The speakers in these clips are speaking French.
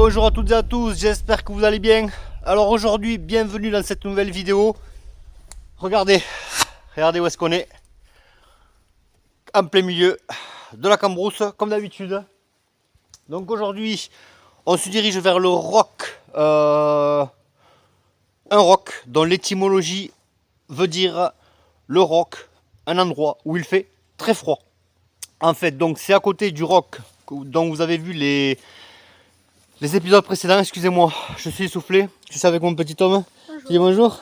bonjour à toutes et à tous, j'espère que vous allez bien. Alors aujourd'hui, bienvenue dans cette nouvelle vidéo. Regardez où est-ce qu'on est. En plein milieu de la Cambrousse, comme d'habitude. Donc aujourd'hui, on se dirige vers le roc. Un roc dont l'étymologie veut dire le roc, un endroit où il fait très froid. En fait, donc c'est à côté du roc dont vous avez vu les épisodes précédents. Excusez-moi, je suis essoufflé. Je suis avec mon petit homme. Bonjour. Dis bonjour.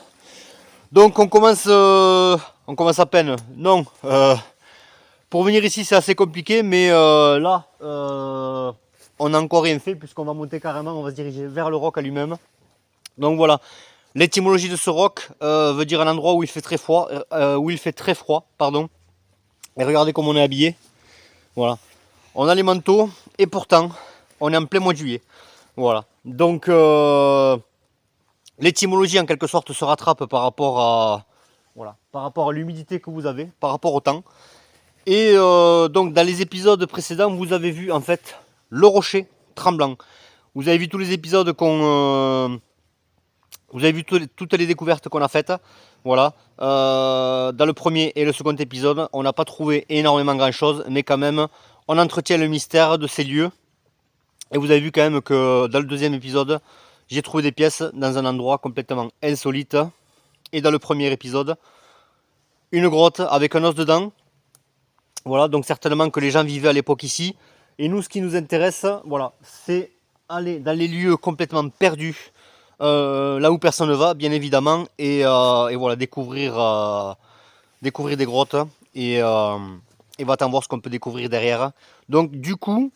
Donc on commence à peine. Non, pour venir ici c'est assez compliqué, mais là on n'a encore rien fait puisqu'on va monter carrément, on va se diriger vers le roc à lui-même. Donc voilà, l'étymologie de ce roc veut dire un endroit où il fait très froid, pardon. Et regardez comme on est habillé. Voilà, on a les manteaux et pourtant on est en plein mois de juillet. Voilà, donc l'étymologie en quelque sorte se rattrape par rapport à l'humidité que vous avez, par rapport au temps. Et donc dans les épisodes précédents, vous avez vu en fait le rocher tremblant. Vous avez vu tous les épisodes vous avez vu toutes les découvertes qu'on a faites. Voilà. Dans le premier et le second épisode, on n'a pas trouvé énormément grand chose, mais quand même, on entretient le mystère de ces lieux. Et vous avez vu quand même que dans le deuxième épisode, j'ai trouvé des pièces dans un endroit complètement insolite. Et dans le premier épisode, une grotte avec un os dedans. Voilà, donc certainement que les gens vivaient à l'époque ici. Et nous, ce qui nous intéresse, voilà, c'est aller dans les lieux complètement perdus, là où personne ne va, bien évidemment, et voilà, découvrir des grottes et va-t'en voir ce qu'on peut découvrir derrière. Donc du coup,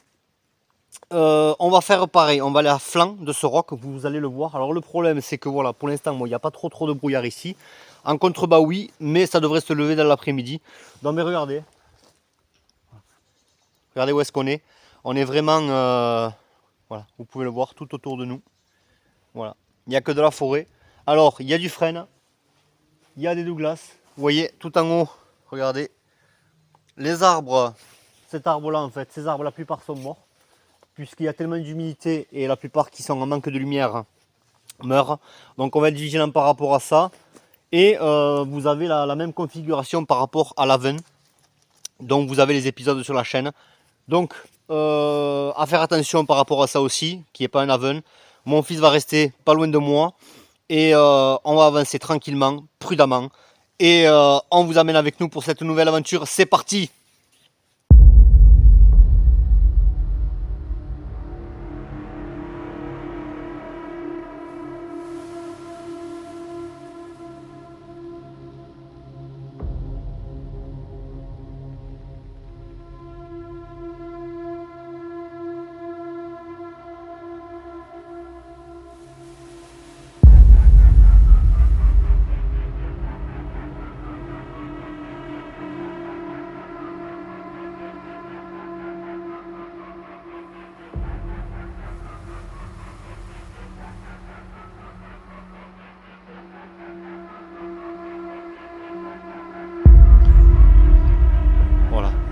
on va faire pareil, on va aller à flanc de ce roc, vous allez le voir. Alors le problème c'est que voilà, pour l'instant il n'y a pas trop de brouillard ici. En contrebas oui, mais ça devrait se lever dans l'après-midi. Non mais regardez où est-ce qu'on est. On est vraiment, voilà, vous pouvez le voir tout autour de nous. Voilà, il n'y a que de la forêt. Alors il y a du frêne, il y a des Douglas. Vous voyez tout en haut, regardez. Les arbres, cet arbre là en fait, ces arbres la plupart sont morts. Puisqu'il y a tellement d'humidité et la plupart qui sont en manque de lumière meurent. Donc on va être vigilant par rapport à ça. Et vous avez la même configuration par rapport à l'Aven. Donc vous avez les épisodes sur la chaîne. Donc à faire attention par rapport à ça aussi, qui n'est pas un Aven. Mon fils va rester pas loin de moi. Et on va avancer tranquillement, prudemment. Et on vous amène avec nous pour cette nouvelle aventure. C'est parti!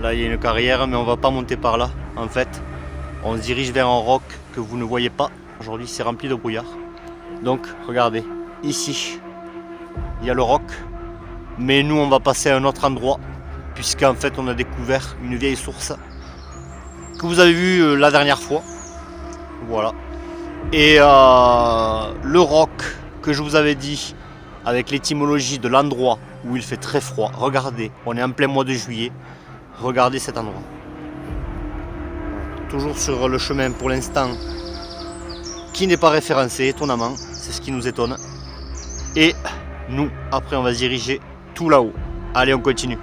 Là il y a une carrière mais on va pas monter par là. En fait on se dirige vers un roc que vous ne voyez pas. Aujourd'hui c'est rempli de brouillard. Donc regardez, ici il y a le roc. Mais nous on va passer à un autre endroit. Puisqu'en fait on a découvert une vieille source que vous avez vue la dernière fois. Voilà. Et le roc que je vous avais dit avec l'étymologie de l'endroit où il fait très froid. Regardez, on est en plein mois de juillet. Regardez cet endroit. Toujours sur le chemin pour l'instant qui n'est pas référencé, étonnamment. C'est ce qui nous étonne. Et nous, après, on va se diriger tout là-haut. Allez, on continue.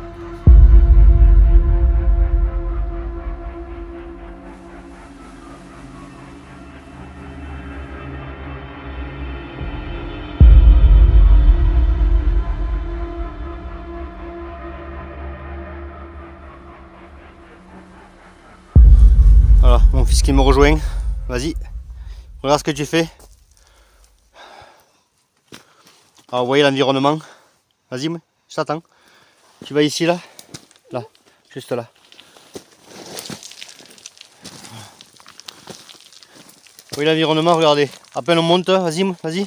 Voilà, mon fils qui me rejoint. Vas-y, regarde ce que tu fais. Alors, vous voyez l'environnement. Vas-y, je t'attends. Tu vas ici, là. Là, juste là. Oui, l'environnement, regardez. À peine on monte, vas-y, vas-y.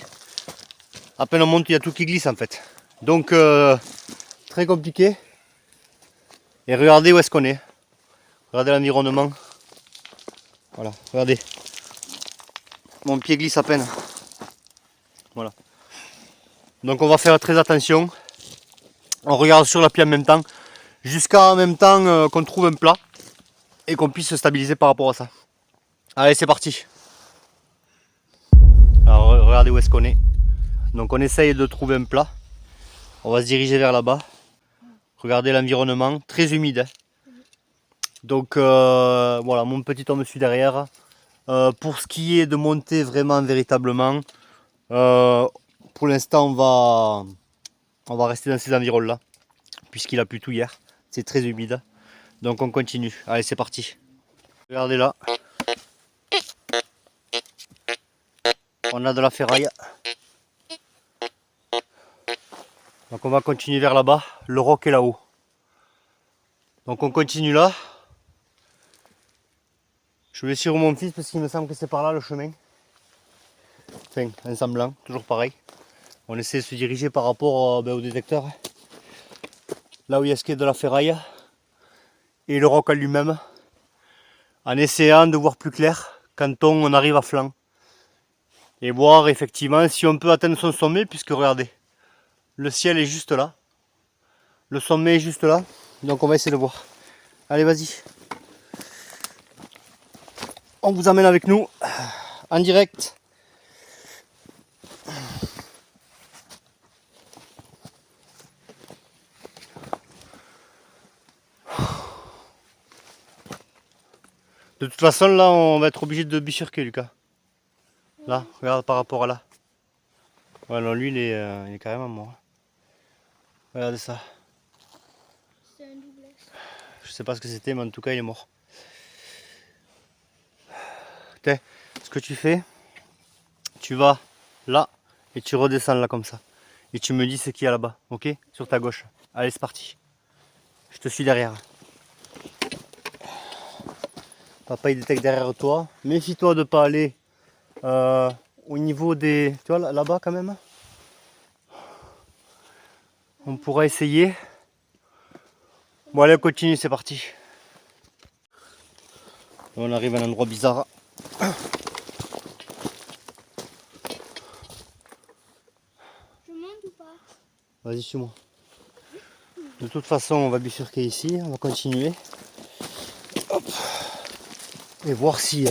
À peine on monte, il y a tout qui glisse en fait. Donc, très compliqué. Et regardez où est-ce qu'on est. Regardez l'environnement. Voilà, regardez. Mon pied glisse à peine. Voilà. Donc on va faire très attention. On regarde sur l'appli en même temps. Jusqu'à en même temps qu'on trouve un plat. Et qu'on puisse se stabiliser par rapport à ça. Allez, c'est parti. Alors regardez où est-ce qu'on est. Donc on essaye de trouver un plat. On va se diriger vers là-bas. Regardez l'environnement, très humide. Donc voilà, mon petit homme me suit derrière. Pour ce qui est de monter vraiment véritablement, pour l'instant on va rester dans ces environs là, puisqu'il a plu tout hier. C'est très humide. Donc on continue. Allez, c'est parti. Regardez là. On a de la ferraille. Donc on va continuer vers là-bas. Le roc est là-haut. Donc on continue là. Je vais suivre mon fils parce qu'il me semble que c'est par là le chemin. Enfin, en semblant, toujours pareil. On essaie de se diriger par rapport au détecteur. Là où il y a ce qui est de la ferraille. Et le roc en lui-même. En essayant de voir plus clair quand on arrive à flanc. Et voir effectivement si on peut atteindre son sommet, puisque regardez, le ciel est juste là. Le sommet est juste là. Donc on va essayer de voir. Allez, vas-y. On vous emmène avec nous en direct. De toute façon, là, on va être obligé de bifurquer, Lucas. Là, regarde par rapport à là. Ouais, non, lui, il est carrément mort. Regardez ça. C'est un doublé. Je sais pas ce que c'était, mais en tout cas, il est mort. Tiens, ce que tu fais, tu vas là et tu redescends là comme ça. Et tu me dis ce qu'il y a là-bas, ok? Sur ta gauche. Allez, c'est parti. Je te suis derrière. Papa, il détecte derrière toi. Méfie-toi de ne pas aller au niveau des... Tu vois, là-bas quand même. On pourra essayer. Bon, allez, on continue, c'est parti. On arrive à un endroit bizarre. Je monte ou pas? Vas-y, suis-moi. De toute façon, on va bifurquer ici. On va continuer. Hop. Et voir si...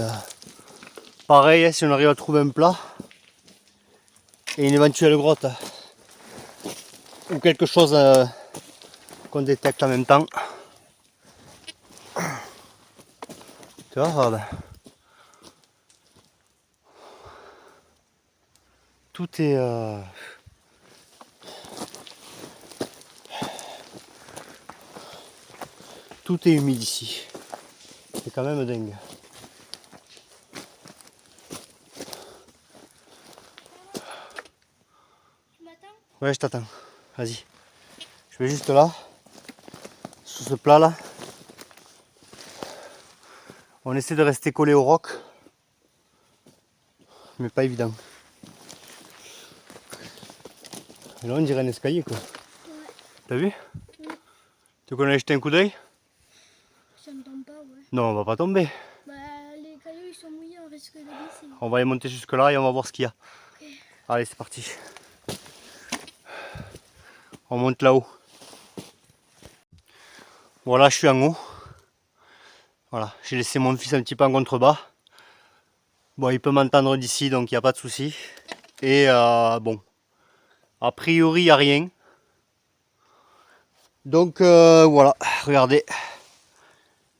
pareil, si on arrive à trouver un plat. Et une éventuelle grotte. Ou quelque chose qu'on détecte en même temps. Tu vois, regarde. Tout est... tout est humide ici. C'est quand même dingue. Tu m'attends? Ouais, je t'attends. Vas-y. Je vais juste là. Sous ce plat là. On essaie de rester collé au roc. Mais pas évident. Et là on dirait un escalier quoi. Ouais. T'as vu? Oui. Tu connais jeter un coup d'œil? Ça ne tombe pas, ouais. Non, on va pas tomber. Bah, les cailloux ils sont mouillés, on risque de glisser. On va aller monter jusque là et on va voir ce qu'il y a. Ok. Allez, c'est parti. On monte là-haut. Voilà, je suis en haut. Voilà, j'ai laissé mon fils un petit peu en contrebas. Bon, il peut m'entendre d'ici, donc il n'y a pas de souci. Et bon, a priori, il n'y a rien. Donc voilà, regardez.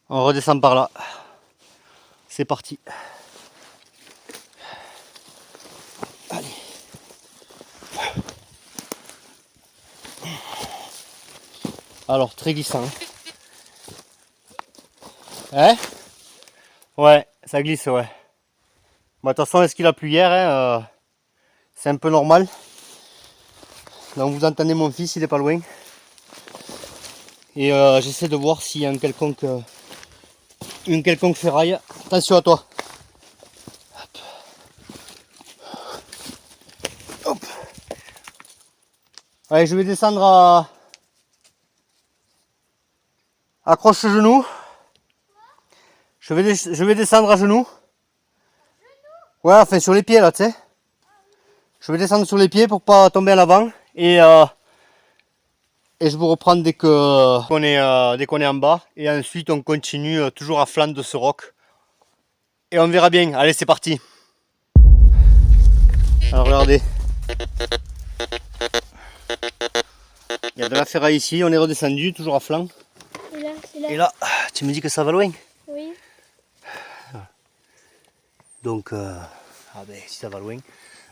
On redescend par là. C'est parti. Allez. Alors, très glissant. Hein? Ouais, ça glisse, ouais. Bon, de toute façon, est-ce qu'il a plu hier hein, c'est un peu normal. Donc vous entendez mon fils, il est pas loin. Et j'essaie de voir s'il y a une quelconque ferraille. Attention à toi. Hop. Allez, je vais descendre à... Accroche le genou. Je vais descendre à genoux. Ouais, enfin sur les pieds là, tu sais. Je vais descendre sur les pieds pour pas tomber en avant. Et je vous reprends dès qu'on est en bas. Et ensuite on continue toujours à flanc de ce roc. Et on verra bien. Allez, c'est parti. Alors regardez. Il y a de la ferraille ici. On est redescendu toujours à flanc. Et là, c'est là. Et là, tu me dis que ça va loin. Oui. Donc, ah ben, si ça va loin,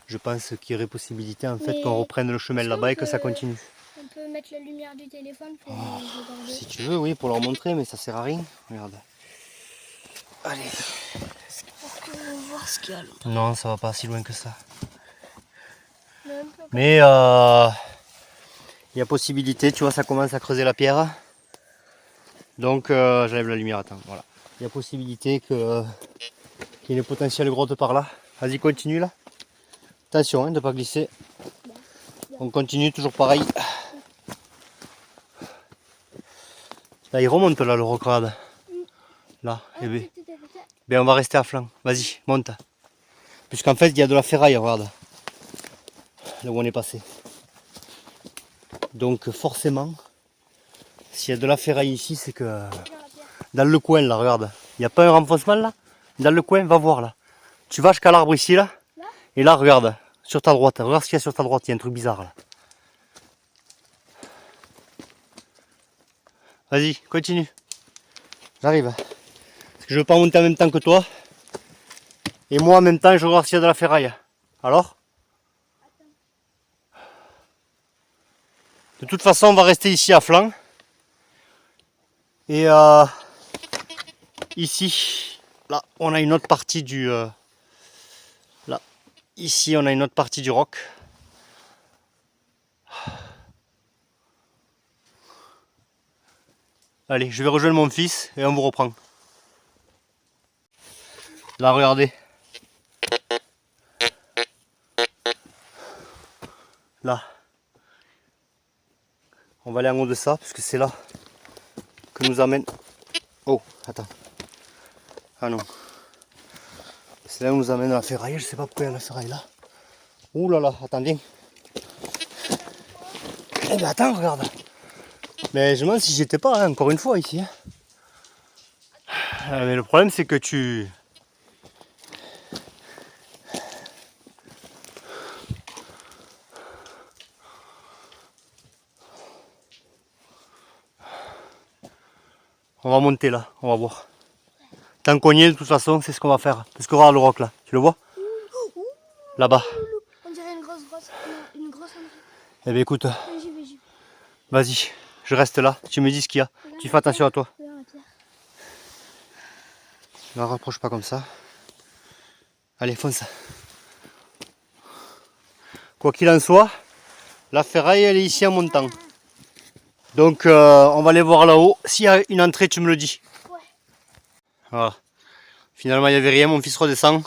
je pense qu'il y aurait possibilité en fait Mais qu'on reprenne le chemin est-ce là-bas et qu'on que ça peut- continue. On peut mettre la lumière du téléphone pour regarder. Si tu veux, oui, pour leur montrer, mais ça sert à rien. Regarde. Allez. Pour qu'on voit ce qu'il y a là. Non, ça va pas si loin que ça. Même pas. Mais il y a possibilité, tu vois, ça commence à creuser la pierre. Donc, j'enlève la lumière, attends, voilà. Il y a possibilité qu'il y ait une potentielle grotte par là. Vas-y, continue là. Attention hein, de ne pas glisser. On continue toujours pareil. Là, il remonte là le roc, regarde. Là, et bien. Ben, on va rester à flanc. Vas-y, monte. Puisqu'en fait, il y a de la ferraille, regarde. Là où on est passé. Donc, forcément, s'il y a de la ferraille ici, c'est que... Dans le coin, là, regarde. Il n'y a pas un renfoncement, là? Dans le coin, va voir, là. Tu vas jusqu'à l'arbre ici, là. Et là, regarde. Sur ta droite. Regarde ce qu'il y a sur ta droite. Il y a un truc bizarre, là. Vas-y, continue. J'arrive. Parce que je veux pas monter en même temps que toi. Et moi en même temps je regarde s'il y a de la ferraille. Alors? De toute façon on va rester ici à flanc. Et ici, là on a une autre partie du... là, ici on a une autre partie du roc. Allez, je vais rejoindre mon fils et on vous reprend. Là, regardez. Là. On va aller en haut de ça, parce que c'est là que nous amène... Oh, attends. Ah non. C'est là où nous amène la ferraille. Je sais pas pourquoi il y a la ferraille là. Ouh là là, attendez. Eh ben attends, regarde. Mais je me demande si j'étais pas, hein, encore une fois, ici. Hein. Mais le problème, c'est que tu... On va monter là, on va voir. Tant qu'on y est, de toute façon, c'est ce qu'on va faire. Parce que regarde le roc là, tu le vois? Là-bas. On dirait une grosse brosse. Non, une grosse. Eh bien écoute, J'y vais. vas-y, je reste là. Tu me dis ce qu'il y a. Tu fais attention à toi. Ne rapproche pas comme ça. Allez, fonce. Quoi qu'il en soit, la ferraille elle est ici en montant. Donc on va aller voir là-haut. S'il y a une entrée, tu me le dis. Ouais. Voilà. Finalement il n'y avait rien, mon fils redescend.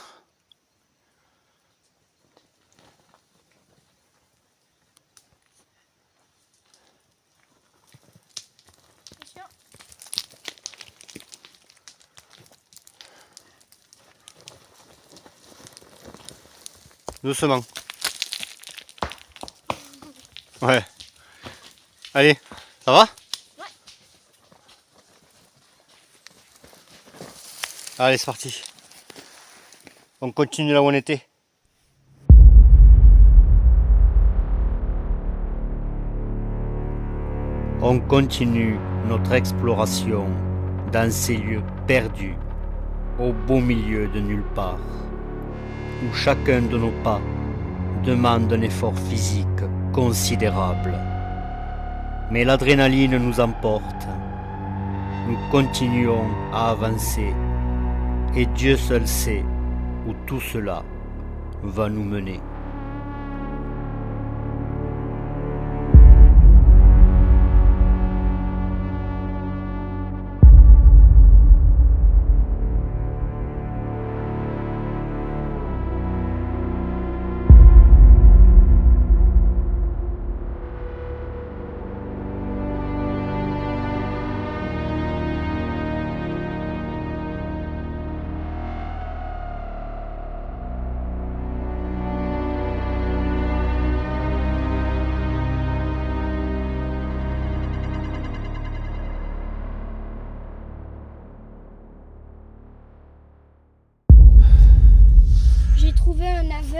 Doucement. Ouais. Allez, ça va? Ouais. Allez, c'est parti. On continue là où on était. On continue notre exploration dans ces lieux perdus, au beau milieu de nulle part, où chacun de nos pas demande un effort physique considérable. Mais l'adrénaline nous emporte. Nous continuons à avancer et Dieu seul sait où tout cela va nous mener.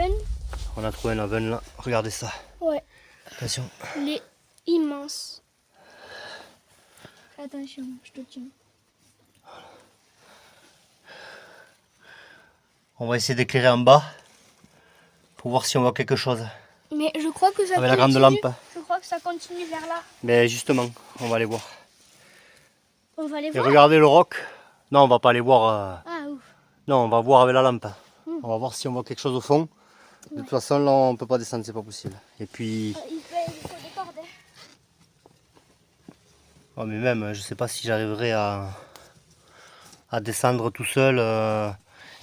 Haven. On a trouvé un Haven là, regardez ça. Ouais. Attention. Il est immense. Attention, je te tiens. On va essayer d'éclairer en bas pour voir si on voit quelque chose. Mais je crois que ça Avec la continue. grande lampe. Je crois que ça continue vers là. Mais justement, on va aller voir. On va aller Et voir. regardez le roc. Non, on va pas aller voir. Ah ouf. Non, on va voir avec la lampe. On va voir si on voit quelque chose au fond. De toute façon, là, on peut pas descendre, c'est pas possible. Et puis, Il faut des cordes. oh, mais même, je sais pas si j'arriverai à descendre tout seul.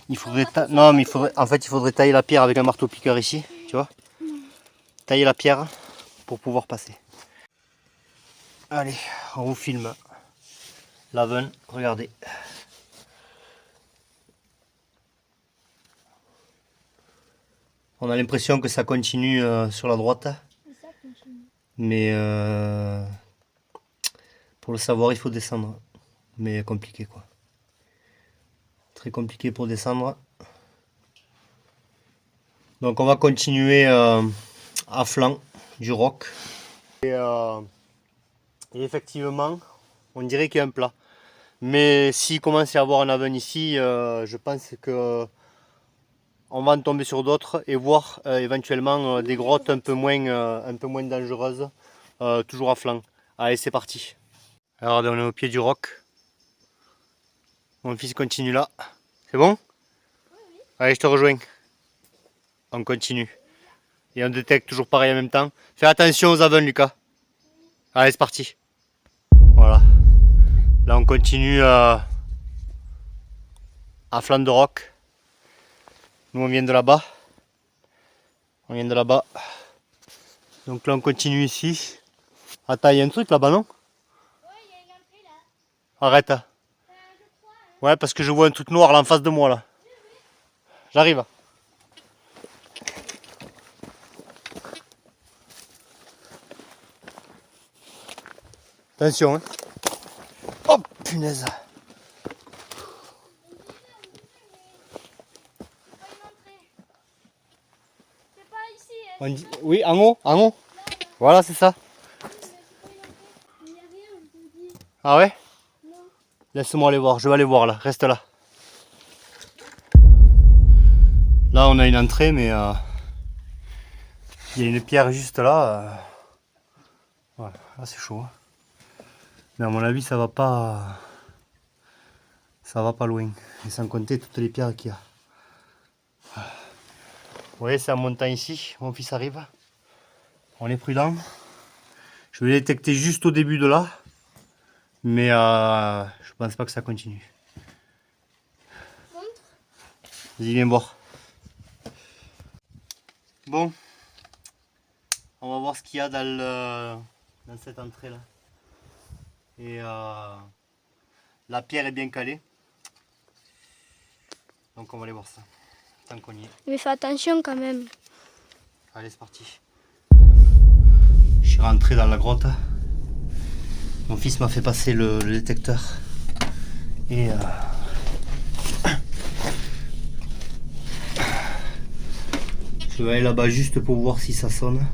Il faudrait, non, mais en fait, il faudrait tailler la pierre avec un marteau-piqueur ici, tu vois. Tailler la pierre pour pouvoir passer. Allez, on vous filme. L'Haven, regardez. On a l'impression que ça continue sur la droite. Ça continue. Mais pour le savoir, il faut descendre. Mais compliqué quoi. Très compliqué pour descendre. Donc on va continuer à flanc du roc. Et effectivement, on dirait qu'il y a un plat. Mais s'il commence à y avoir un Haven ici, je pense que on va en tomber sur d'autres et voir éventuellement des grottes un peu moins dangereuses, toujours à flanc. Allez, c'est parti. Alors on est au pied du roc. Mon fils continue là. C'est bon? Oui. Allez, je te rejoins. On continue. Et on détecte toujours pareil en même temps. Fais attention aux Haven, Lucas. Allez, c'est parti. Voilà. Là, on continue à flanc de roc. Nous, on vient de là-bas. On vient de là-bas. Donc là, on continue ici. Attends, il y a un truc là-bas, non? Ouais, il y a une entrée là. Arrête. Ouais, parce que je vois un truc noir là en face de moi là. J'arrive. Attention, hein. Oh punaise. C'est pas ici. On dit... Oui, en haut, en haut. Voilà, c'est ça. Il n'y a rien, je te dis. Ah ouais? Non. Laisse-moi aller voir, je vais aller voir là, reste là. Là on a une entrée mais il y a une pierre juste là. Voilà, là c'est chaud. Hein. Mais à mon avis ça va pas loin. Et sans compter toutes les pierres qu'il y a. Vous voyez, c'est en montant ici, mon fils arrive. On est prudent. Je vais les détecter juste au début de là. Mais je pense pas que ça continue. Vas-y, viens voir. Bon, on va voir ce qu'il y a dans cette entrée là. Et la pierre est bien calée. Donc on va aller voir ça. Tant qu'on y est. Mais fais attention quand même. Allez, c'est parti. Je suis rentré dans la grotte. Mon fils m'a fait passer le détecteur. Et je vais aller là-bas juste pour voir si ça sonne.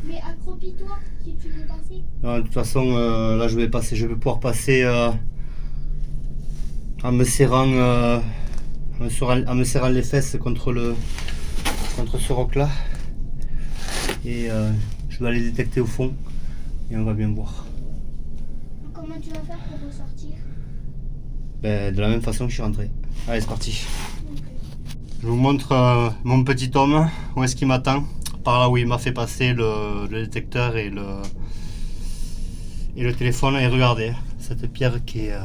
Mais accroupis-toi si tu veux passer. Non, de toute façon, là je vais passer. Je vais pouvoir passer en me serrant les fesses contre ce roc là. Et je vais aller détecter au fond. Et on va bien voir. Comment tu vas faire pour ressortir? Ben, de la même façon que je suis rentré. Allez, c'est parti. Je vous montre mon petit homme, où est-ce qu'il m'attend. Par là où il m'a fait passer le détecteur et le téléphone. Et regardez, cette pierre qui est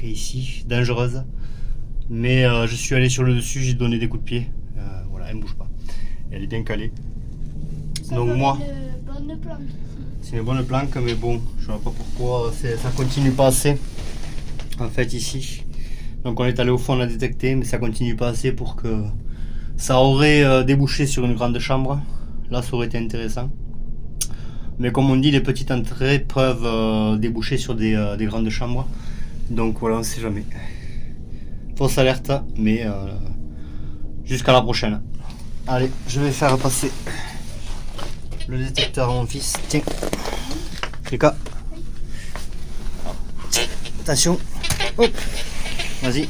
ici, dangereuse. Mais je suis allé sur le dessus, j'ai donné des coups de pied. Voilà, elle ne bouge pas. Et elle est bien calée. Donc moi, c'est une bonne planque, mais bon, je ne vois pas pourquoi ça continue pas assez. En fait ici. Donc on est allé au fond, on a détecté, mais ça continue pas assez pour que ça aurait débouché sur une grande chambre. Là ça aurait été intéressant. Mais comme on dit, les petites entrées peuvent déboucher sur des grandes chambres. Donc voilà, on ne sait jamais. Fausse alerte, mais jusqu'à la prochaine. Allez, je vais faire passer le détecteur à mon fils. Tiens. Lucas. Attention. Hop. Vas-y.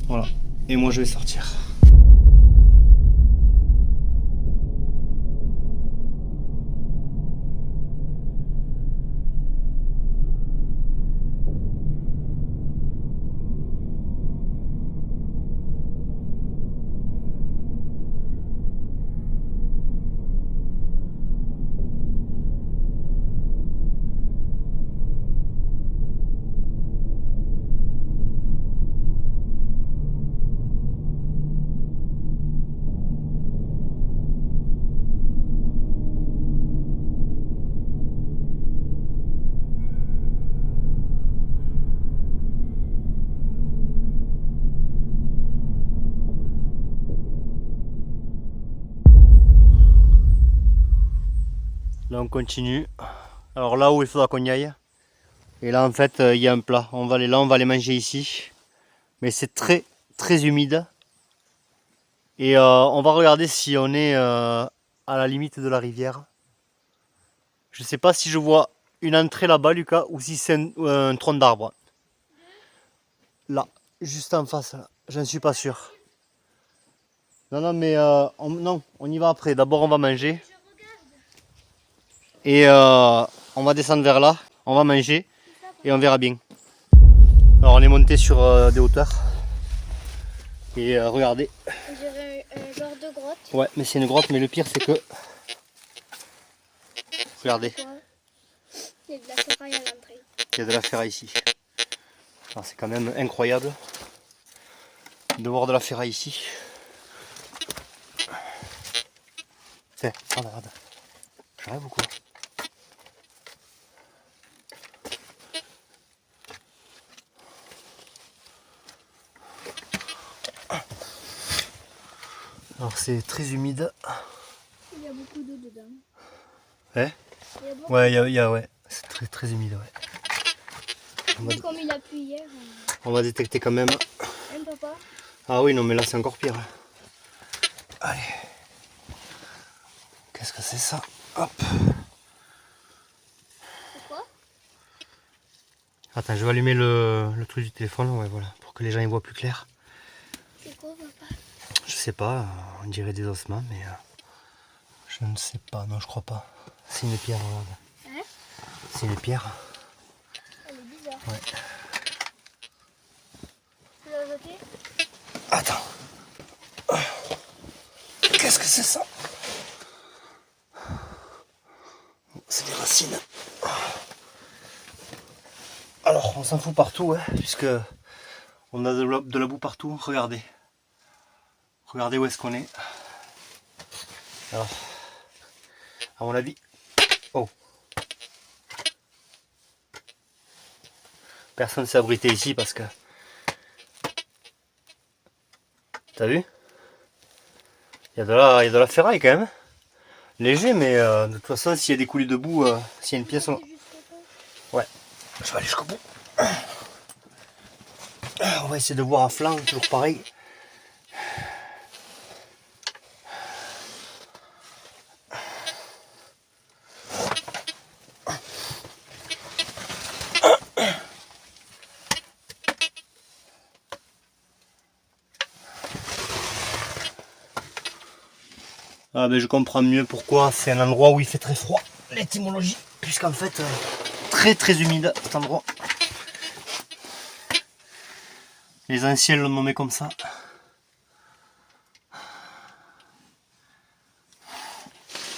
Voilà. Et moi je vais sortir. Là on continue. Alors là où il faudra qu'on y aille. Et là en fait il y a un plat. On va aller là, on va aller manger ici. Mais c'est très humide. Et on va regarder si on est à la limite de la rivière. Je sais pas si je vois une entrée là-bas, Lucas, ou si c'est un tronc d'arbre. Là, juste en face, là. J'en suis pas sûr. Non, non, mais non, on y va après. D'abord, on va manger. Et on va descendre vers là. On va manger. Et on verra bien. Alors, on est monté sur des hauteurs. Et regardez. On dirait un genre de grotte. Ouais, mais c'est une grotte. Mais le pire, c'est que... Regardez. Il y a de la ferraille à l'entrée. Il y a de la ferraille ici. Alors, c'est quand même incroyable de voir de la ferraille ici. Tiens, regarde. J'arrive ou quoi? Alors c'est très humide. Il y a beaucoup d'eau dedans. Ouais. Ouais, ouais. C'est très humide, ouais. Mais comme il a plu hier. On va détecter quand même. Hein, papa? Ah oui, non, mais là c'est encore pire. Allez. Qu'est-ce que c'est ça? Hop. Pourquoi? Attends, je vais allumer le truc du téléphone, ouais, voilà, pour que les gens y voient plus clair. C'est quoi, papa? Je sais pas, on dirait des ossements, mais je ne sais pas, non, je crois pas. C'est une pierre, regarde. Hein? C'est une pierre. Elle est bizarre. Ouais. Tu l'as jeté? Attends. Qu'est-ce que c'est ça? C'est des racines. Alors, on s'en fout partout, hein, puisque on a de la boue partout. Regardez. Regardez où est-ce qu'on est. Alors, à mon avis... Oh. Personne ne s'est abrité ici parce que... T'as vu? Il y a de la ferraille quand même. Léger, mais de toute façon, s'il y a des coulées de boue, s'il y a une pièce... Ouais, je vais aller jusqu'au bout. On va essayer de voir à flanc, toujours pareil. Ah ben je comprends mieux pourquoi c'est un endroit où il fait très froid, l'étymologie, puisqu'en fait très humide cet endroit. Les anciens l'ont nommé comme ça.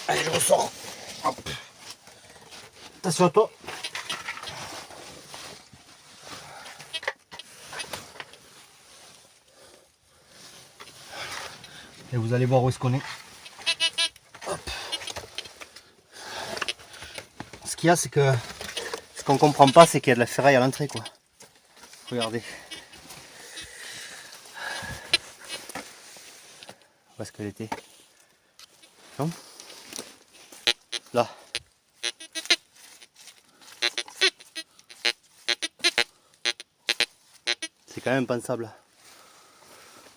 Allez, je ressors. Hop. Attention à toi. Et vous allez voir où est-ce qu'on est. Ce qu'il y a, c'est que ce qu'on comprend pas, c'est qu'il y a de la ferraille à l'entrée, quoi. Regardez. Où est-ce qu'elle était? Non? Là. C'est quand même impensable.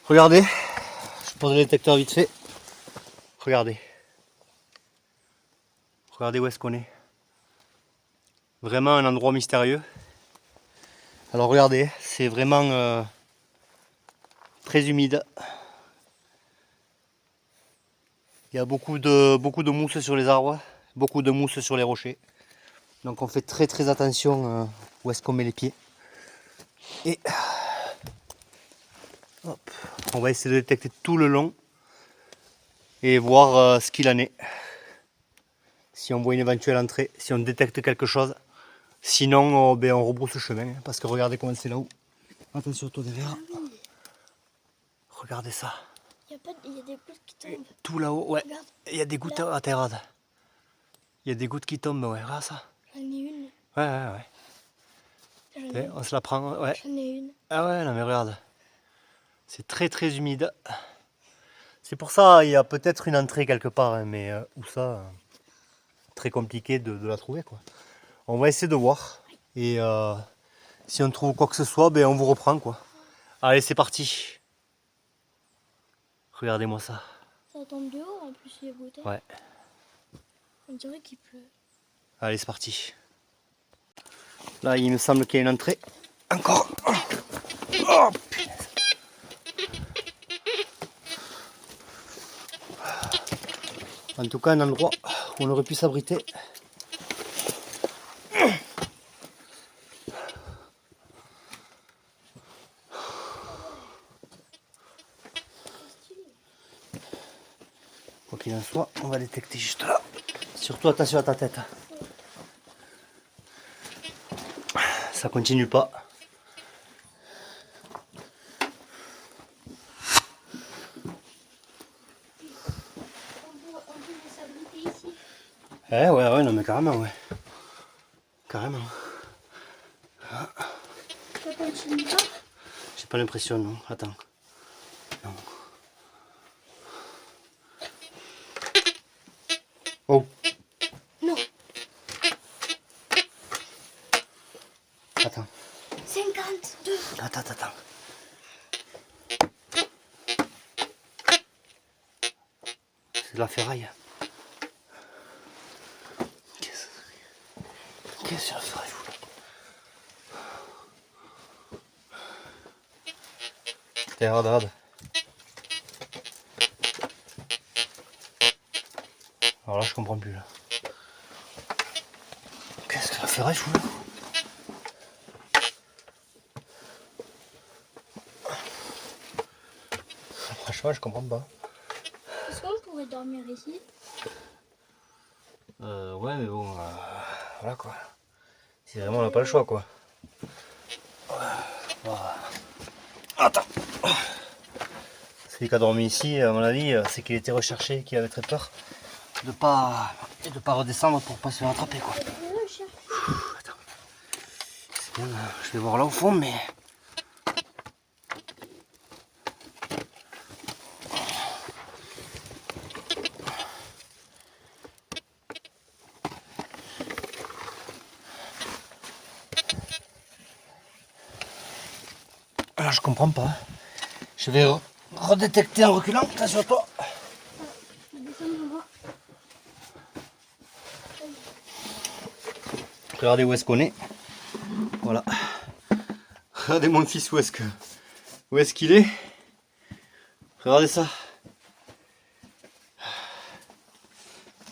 Regardez, je pose le détecteur vite fait. Regardez. Regardez où est-ce qu'on est. Vraiment un endroit mystérieux. Alors regardez, c'est vraiment très humide. Il y a beaucoup de mousse sur les arbres, beaucoup de mousse sur les rochers. Donc on fait très attention où est-ce qu'on met les pieds. Et hop, on va essayer de détecter tout le long et voir ce qu'il en est. Si on voit une éventuelle entrée, si on détecte quelque chose. Sinon, on rebrousse chemin, hein, parce que regardez comment c'est là-haut. Attention toi derrière. Regardez ça. Il y a des gouttes qui tombent. Tout là-haut, ouais. Regarde. Il y a des gouttes à terre. Il y a des gouttes qui tombent, ouais. Regarde ça. J'en ai une. Ouais. J'en ai On se la prend, ouais. J'en ai une. Ah ouais, non mais regarde. C'est très humide. C'est pour ça, il y a peut-être une entrée quelque part, hein, mais où ça, très compliqué de la trouver, quoi. On va essayer de voir. Et si on trouve quoi que ce soit, on vous reprend, quoi. Allez, c'est parti. Regardez-moi ça. Ça tombe de haut en plus, les gouttes. Ouais. On dirait qu'il pleut. Allez, c'est parti. Là, il me semble qu'il y a une entrée. Encore. Oh, putain. En tout cas, un endroit où on aurait pu s'abriter. Quoi qu'il en soit, on va détecter juste là. Surtout attention à ta tête. Ça continue pas. On peut s'abriter ici. Ouais, non mais carrément, ouais. Carrément. Ça continue pas. J'ai pas l'impression, non. Attends. Non. Oh. Non. Attends. 52. Attends. C'est de la ferraille. Qu'est-ce que c'est la ferraille, vous, là? Tiens, regarde. Alors là, je comprends plus, là. Qu'est-ce que la ferraille, vous, là? Franchement, je comprends pas. Est-ce qu'on pourrait dormir ici? Ouais, mais bon, voilà quoi. Si vraiment on n'a pas le choix, quoi. Voilà. Attends. Celui qui a dormi ici, à mon avis, c'est qu'il était recherché, qu'il avait très peur de pas redescendre pour pas se faire attraper, quoi. Attends. C'est bien, je vais voir là au fond, mais. Là, je comprends pas. Je vais redétecter en reculant. Attention à toi. Regardez où est-ce qu'on est. Voilà. Regardez mon fils où est-ce qu'il est. Regardez ça.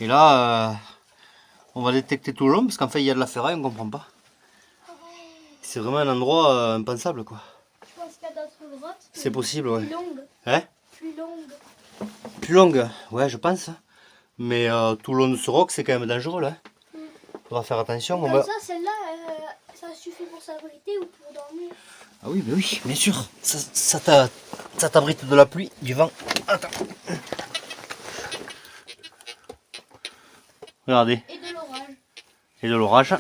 Et là, on va détecter tout le long parce qu'en fait il y a de la ferraille, on comprend pas. C'est vraiment un endroit impensable, quoi. Je pense qu'il y a d'autres grottes. C'est possible, ouais. Plus longues. Hein? Plus longues. Plus longue, ouais, je pense. Mais tout le long de ce roc, c'est quand même dangereux, là. Faudra faire attention. Comme ça, celle-là, ça suffit pour s'abriter ou pour dormir. Ah oui, mais oui, bien sûr. Ça t'abrite de la pluie, du vent. Attends. Regardez. Et de l'orage. Et de l'orage.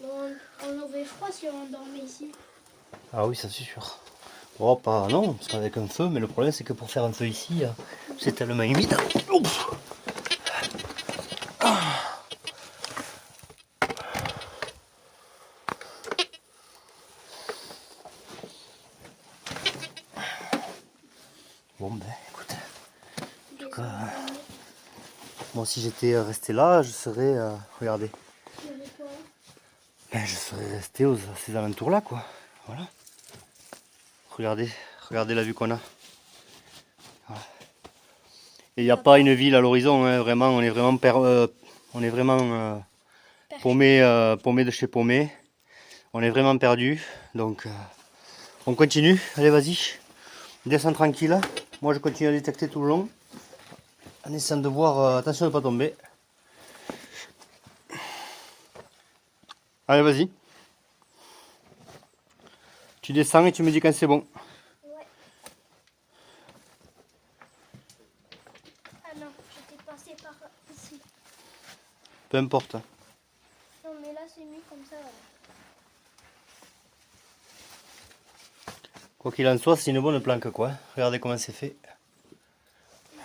On aurait froid si on dormait ici. Ah oui, ça c'est sûr. Oh, pas non, parce qu'avec un feu, mais le problème c'est que pour faire un feu ici, c'est tellement humide. Oups. Bon ben écoute, Des cas, araignées. moi si j'étais resté là, je serais, regardez, Il y avait quoi? ben, je serais resté à ces alentours là quoi. Voilà. Regardez la vue qu'on a. Voilà. Et il n'y a pas une ville à l'horizon, hein, vraiment, on est vraiment, paumé de chez paumé. On est vraiment perdu. Donc on continue. Allez vas-y. Descends tranquille. Moi je continue à détecter tout le long. En essayant de voir. Attention de ne pas tomber. Allez vas-y. Tu descends et tu me dis quand c'est bon. Ouais. Ah non, j'étais passé par ici. Peu importe. Non, mais là, c'est mieux comme ça. Voilà. Quoi qu'il en soit, c'est une bonne planque quoi. Regardez comment c'est fait.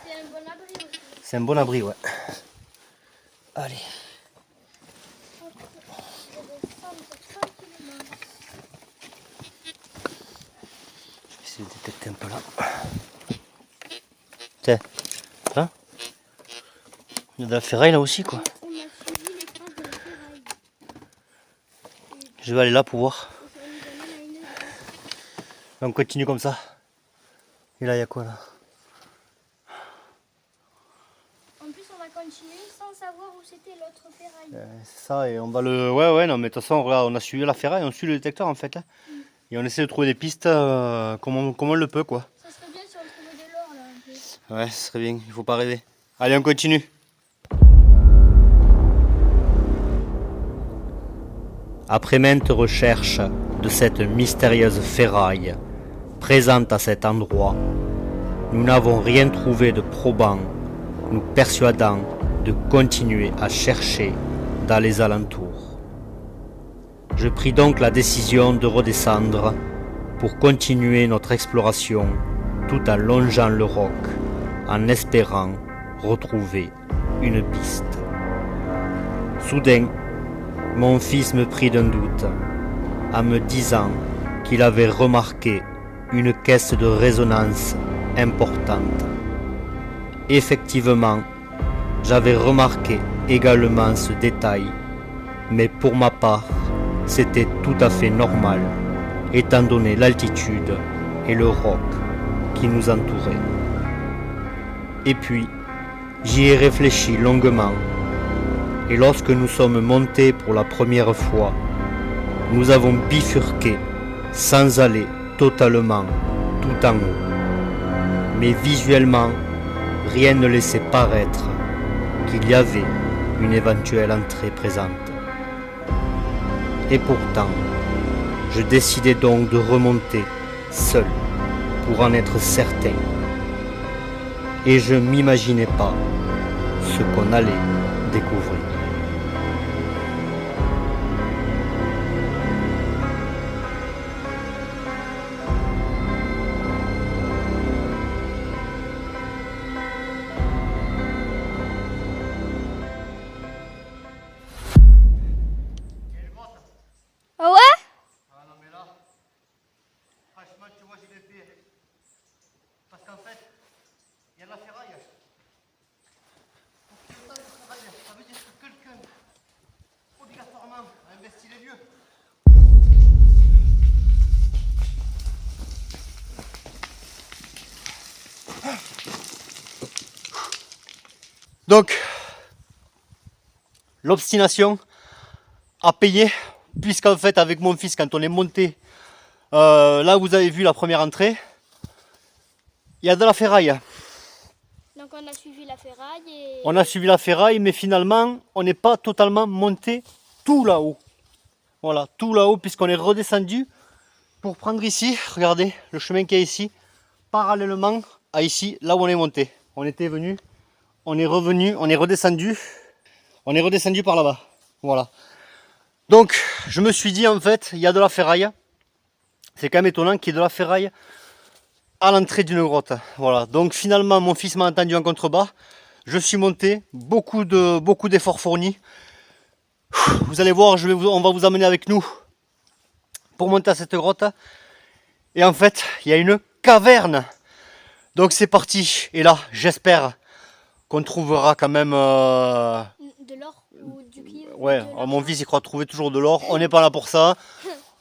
C'est un bon abri aussi. C'est un bon abri, ouais. Allez. Je vais descendre tranquillement. Je vais essayer de détecter un peu là. Tiens. Hein? Il y a de la ferraille là aussi quoi. On a suivi les traces de la ferraille. Je vais aller là pour voir. Et ça nous amène à une grotte. On continue comme ça. Et là, il y a quoi là? En plus, on va continuer sans savoir où c'était l'autre ferraille. C'est ça, et on va le. Ouais, non, mais de toute façon, regarde, on a suivi la ferraille, on suit le détecteur en fait là. Et on essaie de trouver des pistes comme on le peut quoi. Ça serait bien si on trouvait de l'or là un peu. Ouais, ce serait bien, il faut pas rêver. Allez, on continue. Après maintes recherches de cette mystérieuse ferraille présente à cet endroit, nous n'avons rien trouvé de probant, nous persuadant de continuer à chercher dans les alentours. Je pris donc la décision de redescendre pour continuer notre exploration tout en longeant le roc, en espérant retrouver une piste. Soudain, mon fils me prit d'un doute, en me disant qu'il avait remarqué une caisse de résonance importante. Effectivement, j'avais remarqué également ce détail, mais pour ma part, c'était tout à fait normal, étant donné l'altitude et le roc qui nous entourait. Et puis, j'y ai réfléchi longuement, et lorsque nous sommes montés pour la première fois, nous avons bifurqué sans aller totalement tout en haut. Mais visuellement, rien ne laissait paraître qu'il y avait une éventuelle entrée présente. Et pourtant, je décidai donc de remonter seul pour en être certain. Et je m'imaginais pas ce qu'on allait découvrir. Ah ouais? Ah non mais là, franchement tu vois j'ai des pieds. Parce qu'en fait, il y a de la ferraille. Pour qu'il y ait autant de ferraille, ça veut dire que quelqu'un, obligatoirement, a investi les lieux. Donc, l'obstination a payé, puisqu'en fait avec mon fils, quand on est monté, là vous avez vu la première entrée, il y a de la ferraille. Donc on a suivi la ferraille et... On a suivi la ferraille, mais finalement, on n'est pas totalement monté tout là-haut. Voilà, tout là-haut, puisqu'on est redescendu pour prendre ici, regardez, le chemin qui est ici, parallèlement à ici, là où on est monté. On était venu, on est revenu, on est redescendu par là-bas. Voilà. Donc, je me suis dit, en fait, il y a de la ferraille. C'est quand même étonnant qu'il y ait de la ferraille à l'entrée d'une grotte. Voilà. Donc, finalement, mon fils m'a entendu en contrebas. Je suis monté, beaucoup d'efforts fournis. Vous allez voir, on va vous amener avec nous pour monter à cette grotte. Et en fait, il y a une caverne Donc c'est parti. Et là, j'espère qu'on trouvera quand même... De l'or ou du cuivre. Ouais, de alors mon fils il croit trouver toujours de l'or. On n'est pas là pour ça.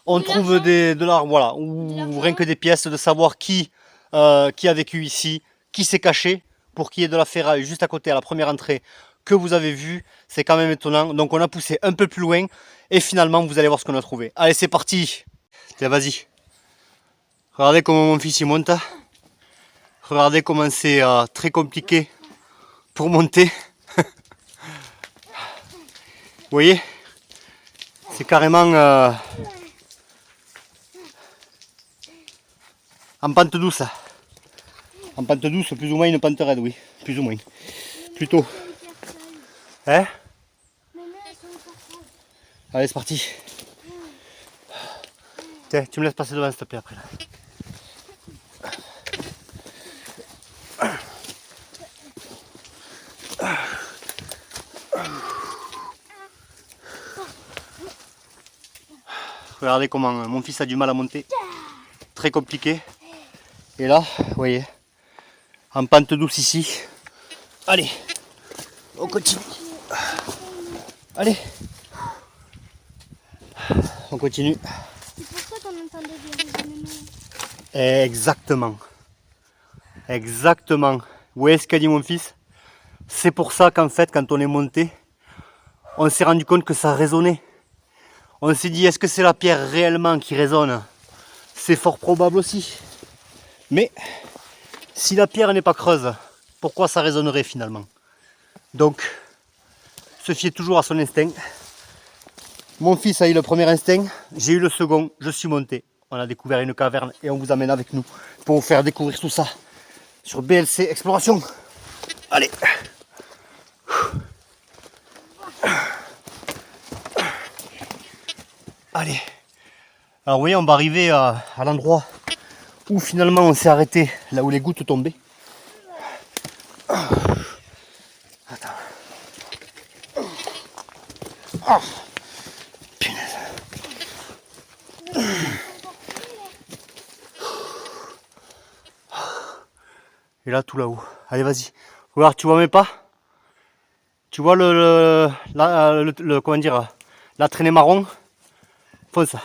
On De trouve l'argent. de l'art, voilà, De ou l'argent. rien que des pièces, de savoir qui a vécu ici, qui s'est caché, pour qu'il y ait de la ferraille juste à côté à la première entrée que vous avez vu. C'est quand même étonnant. Donc on a poussé un peu plus loin et finalement vous allez voir ce qu'on a trouvé. Allez, c'est parti. Tiens, vas-y. Regardez comment mon fils y monte. Regardez comment c'est très compliqué pour monter. Vous voyez, c'est carrément en pente douce. En pente douce, plus ou moins une pente raide, oui. Plus ou moins. Plutôt. Hein? Allez, c'est parti. Tiens, tu me laisses passer devant s'il te plaît après là. Regardez comment mon fils a du mal à monter. Très compliqué. Et là, vous voyez, en pente douce ici. Allez, on continue. Allez. On continue. C'est pour ça qu'on entendait des raisonnements. Exactement. Exactement. Vous voyez ce qu'a dit mon fils? C'est pour ça qu'en fait, quand on est monté, on s'est rendu compte que ça résonnait. On s'est dit, est-ce que c'est la pierre réellement qui résonne? C'est fort probable aussi. Mais si la pierre n'est pas creuse, pourquoi ça résonnerait finalement? Donc, se fier toujours à son instinct. Mon fils a eu le premier instinct, j'ai eu le second, je suis monté. On a découvert une caverne et on vous amène avec nous pour vous faire découvrir tout ça sur BLC Exploration. Allez. Allez. Alors vous voyez, on va arriver à l'endroit où finalement on s'est arrêté, là où les gouttes tombaient. Attends. Oh. Punaise. Et là, tout là-haut. Allez, vas-y. Regarde, tu vois même pas? Tu vois comment dire, la traînée marron? Fonce.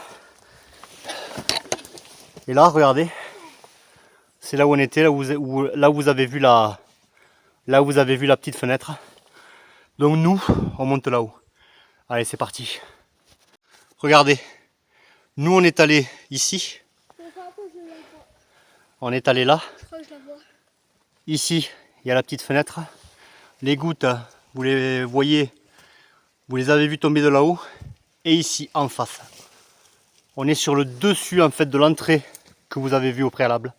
Et là, regardez. C'est là où on était, là où vous avez vu la petite fenêtre. Donc nous, on monte là-haut. Allez, c'est parti. Regardez. Nous, on est allé ici. On est allé là. Je crois que je la vois. Ici, il y a la petite fenêtre. Les gouttes, vous les voyez, vous les avez vues tomber de là-haut. Et ici, en face, on est sur le dessus en fait de l'entrée que vous avez vue au préalable.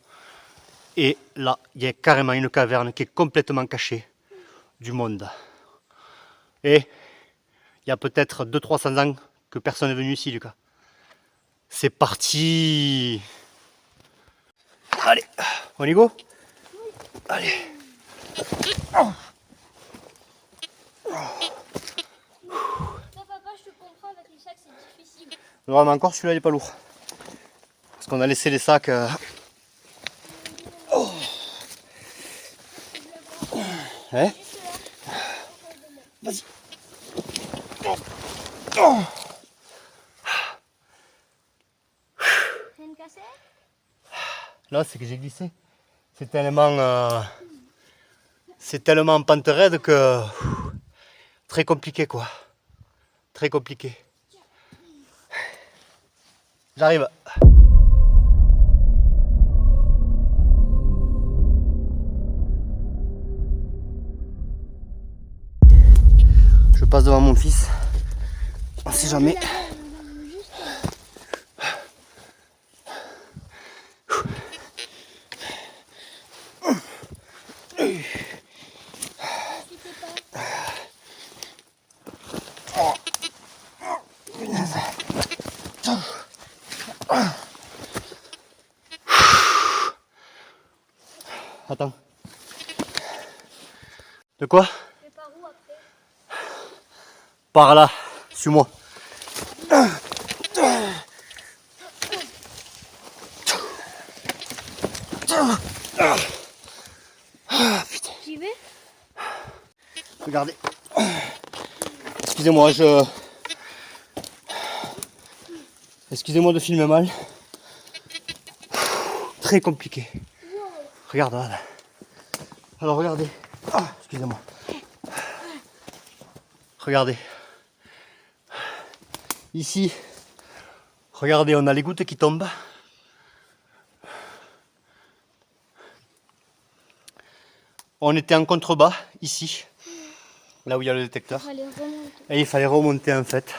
Et là, il y a carrément une caverne qui est complètement cachée du monde. Et il y a peut-être 200-300 ans que personne n'est venu ici, Lucas. C'est parti! Allez, on y go? Allez! Non, papa, je te comprends, avec les sacs, c'est difficile. Non, mais encore celui-là, il est pas lourd. Parce qu'on a laissé les sacs. Oh. Hein? Vas-y. Oh. C'est une cassette? Là, c'est que j'ai glissé. C'est tellement en pente raide que très compliqué quoi. Très compliqué. J'arrive. Je passe devant mon fils. On sait jamais. Attends. De quoi? Mais par où après? Par là, suis-moi. Regardez. Excusez-moi, excusez-moi de filmer mal. Très compliqué. Regarde, regarde. Alors regardez. Ah, excusez-moi. Regardez. Ici, regardez, on a les gouttes qui tombent. On était en contrebas, ici, là où il y a le détecteur. Allez, remonte. Et il fallait remonter en fait.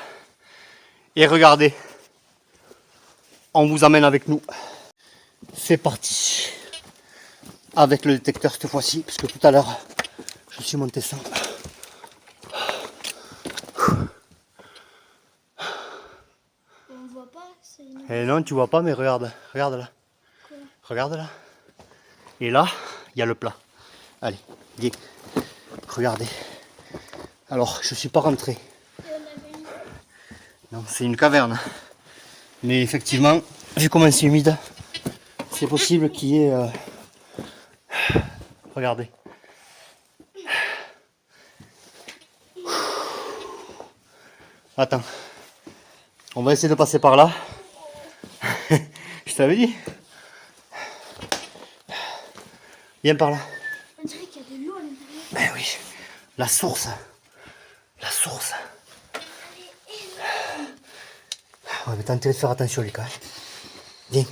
Et regardez, on vous amène avec nous. C'est parti. Avec le détecteur cette fois-ci, puisque tout à l'heure, je suis monté sans. On voit pas, c'est une... Et non, tu vois pas, mais regarde, regarde là. Quoi? Regarde là. Et là, il y a le plat. Allez, viens. Regardez. Alors, je suis pas rentré. Et on avait une... Non, c'est une caverne. Mais effectivement, vu comment c'est humide, c'est possible qu'il y ait... Regardez. Attends. On va essayer de passer par là. Je t'avais dit. Viens par là. On dirait qu'il y a de l'eau à l'intérieur. Ben oui. La source. La source. Ouais, mais t'as intérêt de faire attention, Lucas. Viens.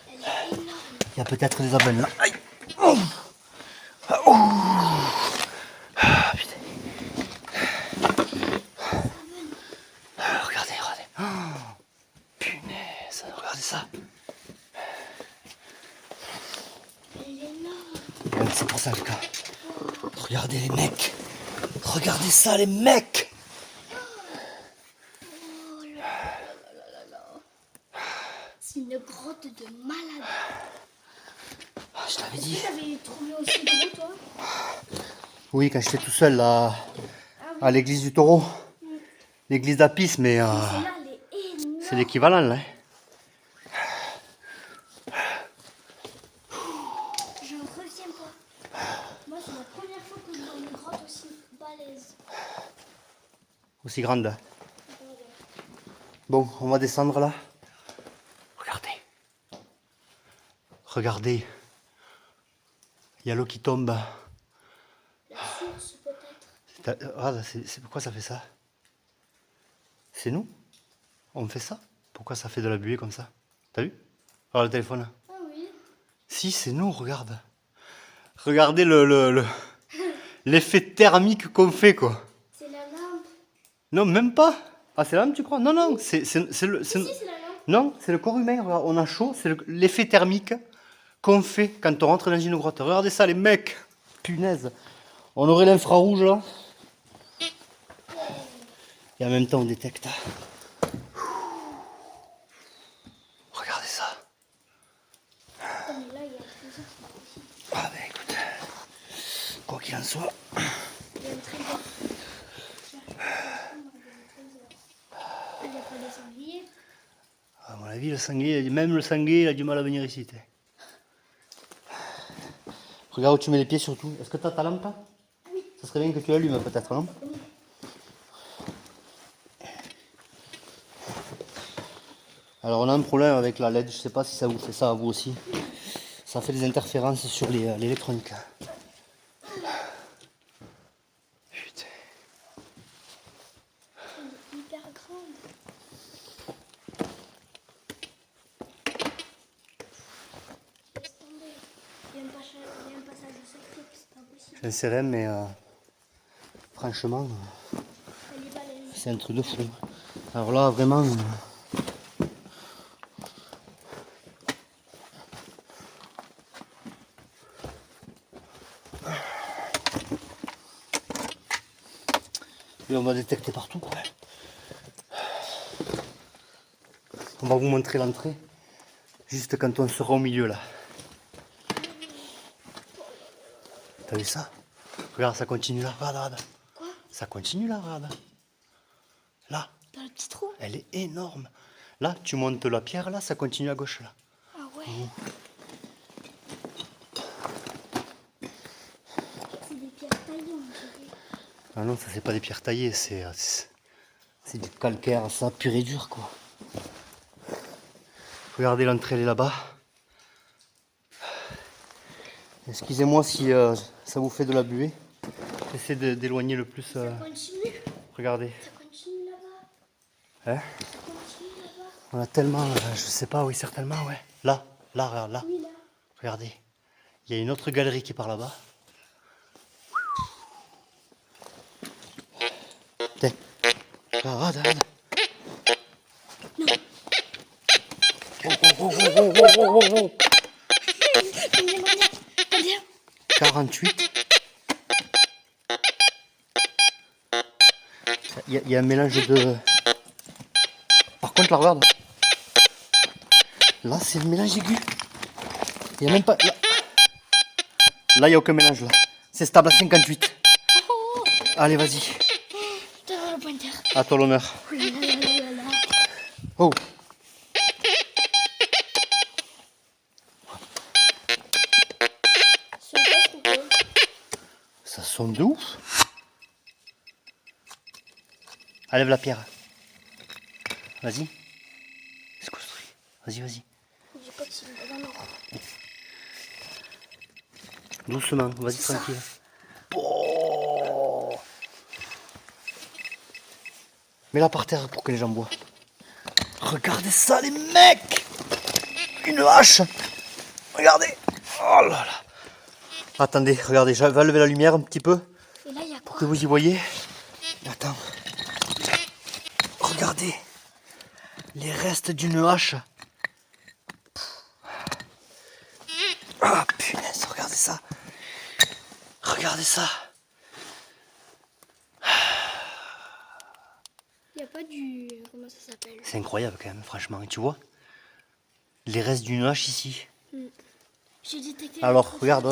Elle est énorme. Il y a peut-être des abeilles là. Aïe. Oh. Ah, oh. Ah, putain. Ah, regardez, regardez. Oh. Punaise, regardez ça. Elle est énorme. Ouais, c'est pour ça, Lucas. Regardez les mecs. Regardez ça, les mecs. Oh là là là là là. C'est une grotte de malade. Ah, je t'avais Est-ce dit. que t'avais trouvé aussi gros, toi? Oui, quand j'étais tout seul là, à l'église du Taureau. L'église d'Apis, mais Celle-là, elle est énorme. c'est l'équivalent là. J'en reviens pas. Moi, c'est la première fois que je vois une grotte aussi balèze. Aussi grande. Bon, on va descendre là. Regardez. Regardez. Il y a l'eau qui tombe. La source, peut-être. Regarde, c'est pourquoi ça fait ça? C'est nous? On fait ça? Pourquoi ça fait de la buée comme ça? T'as vu? Regarde le téléphone. Ah oui. Si, c'est nous, regarde. Regardez l'effet thermique qu'on fait, quoi. C'est la lampe. Non, même pas. Ah, c'est la lampe, tu crois? Non, non, c'est le... Si, c'est la lampe. Non, c'est le corps humain. Regarde, on a chaud, c'est l'effet thermique qu'on fait quand on rentre dans une grotte. Regardez ça, les mecs. Punaise. On aurait l'infrarouge, là. Et en même temps, on détecte. Regardez ça. Oh, mais là, il y a un trésor, c'est pas possible. Ah ben écoute, quoi qu'il en soit. Il y a un trésor. Il n'y a pas de sanglier. À mon avis, le sanglier, même le sanglier, il a du mal à venir ici. T'sais. Regarde où tu mets les pieds surtout. Est-ce que tu as ta lampe là? Oui. Ça serait bien que tu l'allumes peut-être, non? Alors on a un problème avec la LED, je sais pas si ça vous fait ça à vous aussi. Ça fait des interférences sur l'électronique. Putain. Elle est hyper grande. Laisse tomber. Il y a un passage secret, c'est pas possible. J'en sais rien, mais franchement, Elle est balèze. c'est un truc de fou. Alors là, vraiment. Et on va détecter partout, quoi. On va vous montrer l'entrée, juste quand on sera au milieu, là. T'as vu ça? Regarde, ça continue là, regarde, regarde. Quoi? Ça continue là, regarde. Là, Dans le petit trou? elle est énorme. Là, tu montes la pierre, là, ça continue à gauche, là. Ah ouais. C'est des pierres taillées, on dirait. Ah non, ça c'est pas des pierres taillées, c'est du calcaire, ça, pur et dur quoi. Regardez, l'entrée elle est là-bas. Excusez-moi si ça vous fait de la buée. J'essaie d'éloigner le plus. Ça continue. Regardez. Ça continue là-bas. Hein? Ça continue là-bas. On a tellement, je sais pas, oui certainement, ouais. Là, regarde, là. Oui, là. Regardez. Il y a une autre galerie qui est par là-bas. Tiens. Regarde. Non. Oh. Combien? 48. Il y a un mélange de... Par contre, là, regarde. Là, c'est le mélange aigu. Il n'y a même pas... Là, il n'y a aucun mélange, là. C'est stable à 58. Oh, Allez, vas-y. t'as le pointeur. À toi l'honneur. Oh là là là là là. Oh. C'est quoi ce truc? Ça sonne de ouf. Enlève la pierre. Vas-y. C'est quoi ce truc? Vas-y. Je dis pas que c'est une banane. Doucement, vas-y tranquille. Oh. Mets-la par terre pour que les gens voient. Regardez ça les mecs. Une hache. Regardez. Oh là là. Attendez, regardez, je vais lever la lumière un petit peu Et là, il y a pour quoi? que vous y voyez. Attends. Regardez. Les restes d'une hache. Ah punaise, regardez ça. Regardez ça. Il n'y a pas du... Comment ça s'appelle? C'est incroyable quand même, franchement. Et tu vois les restes d'une hache ici. J'ai détecté... Alors, regarde.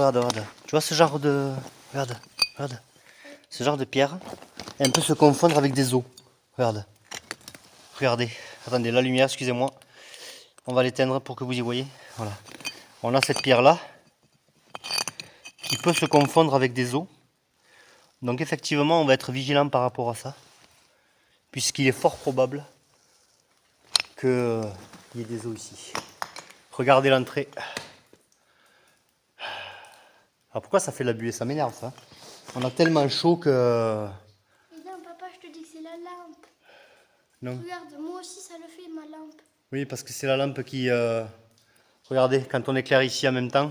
Tu vois ce genre de... Regarde. Ce genre de pierre, elle peut se confondre avec des os. Regardez. Attendez, la lumière, excusez-moi. On va l'éteindre pour que vous y voyez. Voilà. On a cette pierre-là qui peut se confondre avec des os. Donc effectivement, on va être vigilant par rapport à ça. Puisqu'il est fort probable qu'il y ait des os ici. Regardez l'entrée. Alors pourquoi ça fait de la buée? Ça m'énerve ça. On a tellement chaud que... Mais non, papa, je te dis que c'est la lampe. Non. Regarde, moi aussi, ça le fait, ma lampe. Oui, parce que c'est la lampe qui... Regardez, quand on éclaire ici en même temps,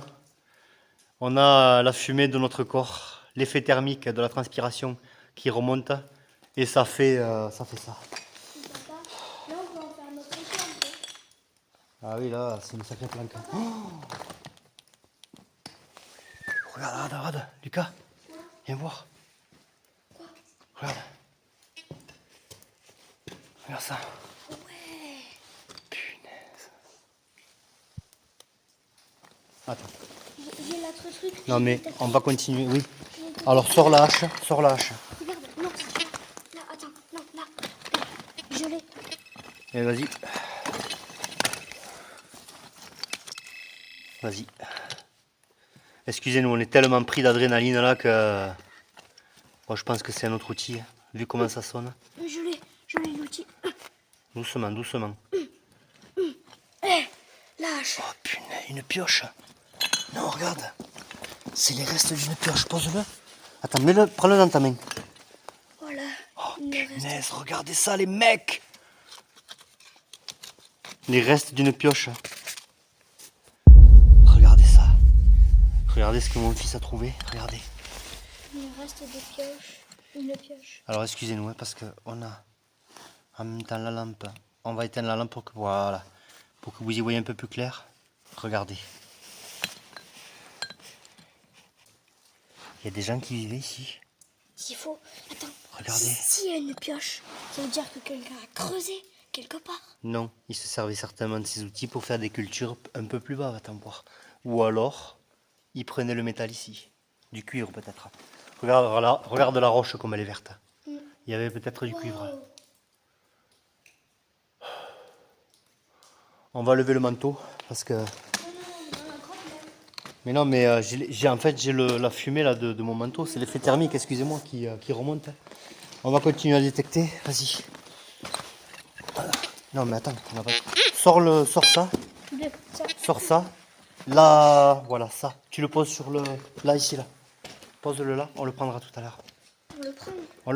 on a la fumée de notre corps, l'effet thermique de la transpiration qui remonte et ça fait ça. Mais papa, là, on peut en faire notre lampe. Ah oui, là, c'est une sacrée planque. Oh, regarde, Lucas, viens voir. Quoi? Regarde. Regarde ça. Ouais. Punaise. Attends. J'ai l'autre truc. Non mais on va continuer, oui. J'ai détecté- Alors sors la hache. Regarde, non, là, attends, non, là. Je l'ai. Et vas-y. Vas-y. Excusez-nous, on est tellement pris d'adrénaline là que... Bon, je pense que c'est un autre outil, vu comment ça sonne. Je l'ai l'outil. Doucement. Lâche. Oh punaise, une pioche. Non, regarde. C'est les restes d'une pioche, pose-le. Attends, prends-le dans ta main. Voilà. Oh Il me reste- punaise, regardez ça les mecs. Les restes d'une pioche. Regardez ça. Regardez ce que mon fils a trouvé, regardez. Il me reste des pioches. Une pioche. Alors excusez-nous, hein, parce qu'on a en même temps la lampe. On va éteindre la lampe pour que, voilà, pour que vous y voyez un peu plus clair. Regardez. Il y a des gens qui vivaient ici. S'il faut. Attends. Regardez. S'il y a une pioche, ça veut dire que quelqu'un a creusé quelque part. Non, ils se servaient certainement de ces outils pour faire des cultures un peu plus bas, va-t-en voir. Ou alors, ils prenaient le métal ici. Du cuivre peut-être. Regarde la roche comme elle est verte. Il y avait peut-être du cuivre. Wow. On va lever le manteau parce que... Non, dans la grotte, là. Mais non, mais en fait, j'ai la fumée là, de mon manteau. C'est l'effet thermique, excusez-moi, qui remonte. On va continuer à détecter. Vas-y. Non, mais attends, on a pas... Sors ça. Deux, ça. Sors ça. Là, voilà, ça. Tu le poses sur le... Là, ici, là. Pose-le là. On le prendra tout à l'heure. On le prend.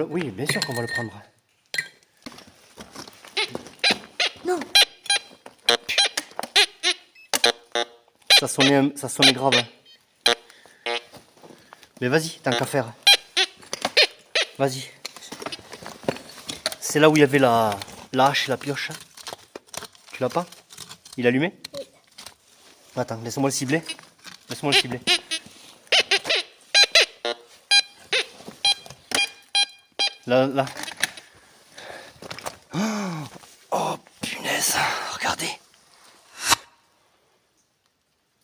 Oui, bien sûr qu'on va le prendre. Non. Ça sonnait grave. Hein. Mais vas-y, tant qu'à faire. Vas-y. C'est là où il y avait la hache et la pioche. Tu l'as pas? Il est allumé? Oui. Attends, laisse-moi le cibler. Laisse-moi le cibler. Là. Oh, punaise. Regardez.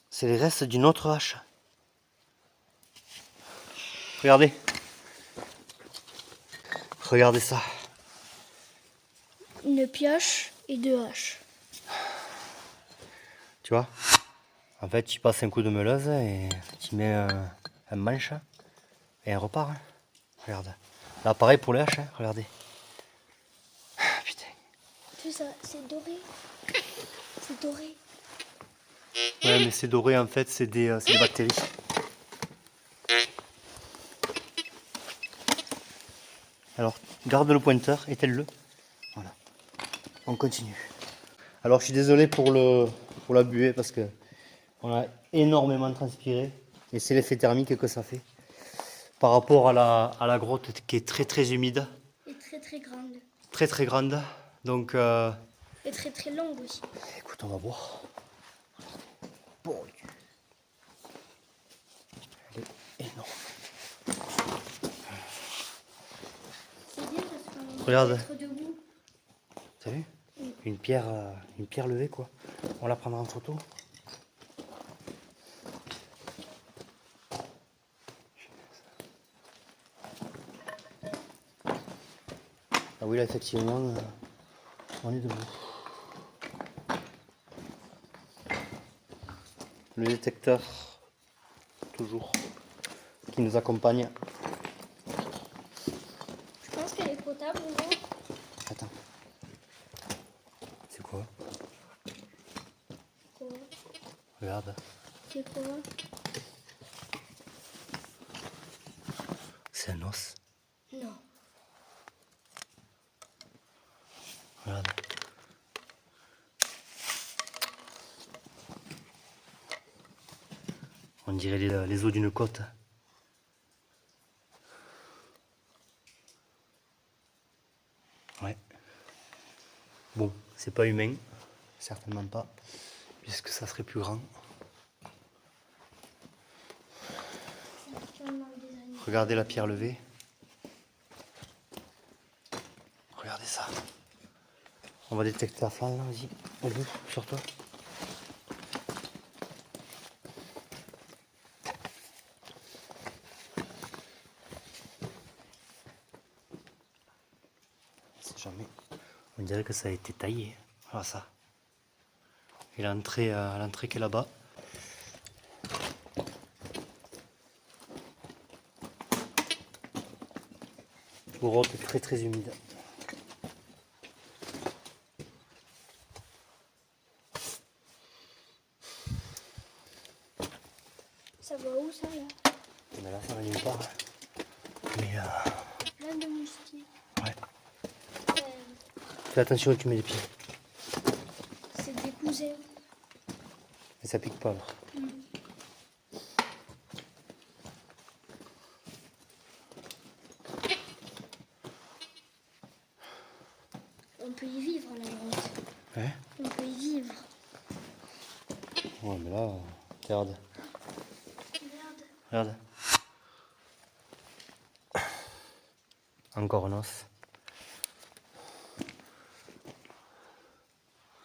C'est les restes d'une autre hache. Regardez. Regardez ça. Une pioche et deux haches. Tu vois? En fait, tu passes un coup de meuleuse et tu mets un manche et un repart. Hein. Regarde. Là, pareil pour les haches. Hein. Regardez. Putain. Tu sais, c'est doré. C'est doré. Ouais, mais c'est doré en fait, c'est des bactéries. Alors, garde le pointeur, éteigne-le. Voilà. On continue. Alors, je suis désolé pour la buée parce que on a énormément transpiré et c'est l'effet thermique que ça fait par rapport à la grotte qui est très très humide, Et très très grande. très très grande. Donc, Et très très longue aussi. écoute, on va voir. Bon, elle est énorme. C'est bien parce qu'on Regarde. peut être debout. T'as vu? Une pierre levée quoi. On la prendra en photo. Ah oui là effectivement on est debout. Le détecteur toujours qui nous accompagne. Je pense qu'elle est potable, non? Attends. C'est quoi? Quoi? Regarde. C'est quoi? C'est un os. Non. Regarde. On dirait les os d'une côte. Ouais. Bon, c'est pas humain. Certainement pas. Puisque ça serait plus grand. Regardez la pierre levée. Regardez ça. On va détecter la flamme là, vas-y. Au bout, sur toi. C'est jamais. On dirait que ça a été taillé. Voilà ça. Et l'entrée qui est là-bas. Grotte très très humide. Ça va où ça là? Mais là ça va nulle part. Mais Plein de moustiques. ouais. Euh, Fais attention où tu mets les pieds. c'est des cousins. Et ça pique pas alors. On peut y vivre la grotte. Ouais. On peut y vivre. Ouais mais là, regarde. Regarde. Regarde. Encore un os.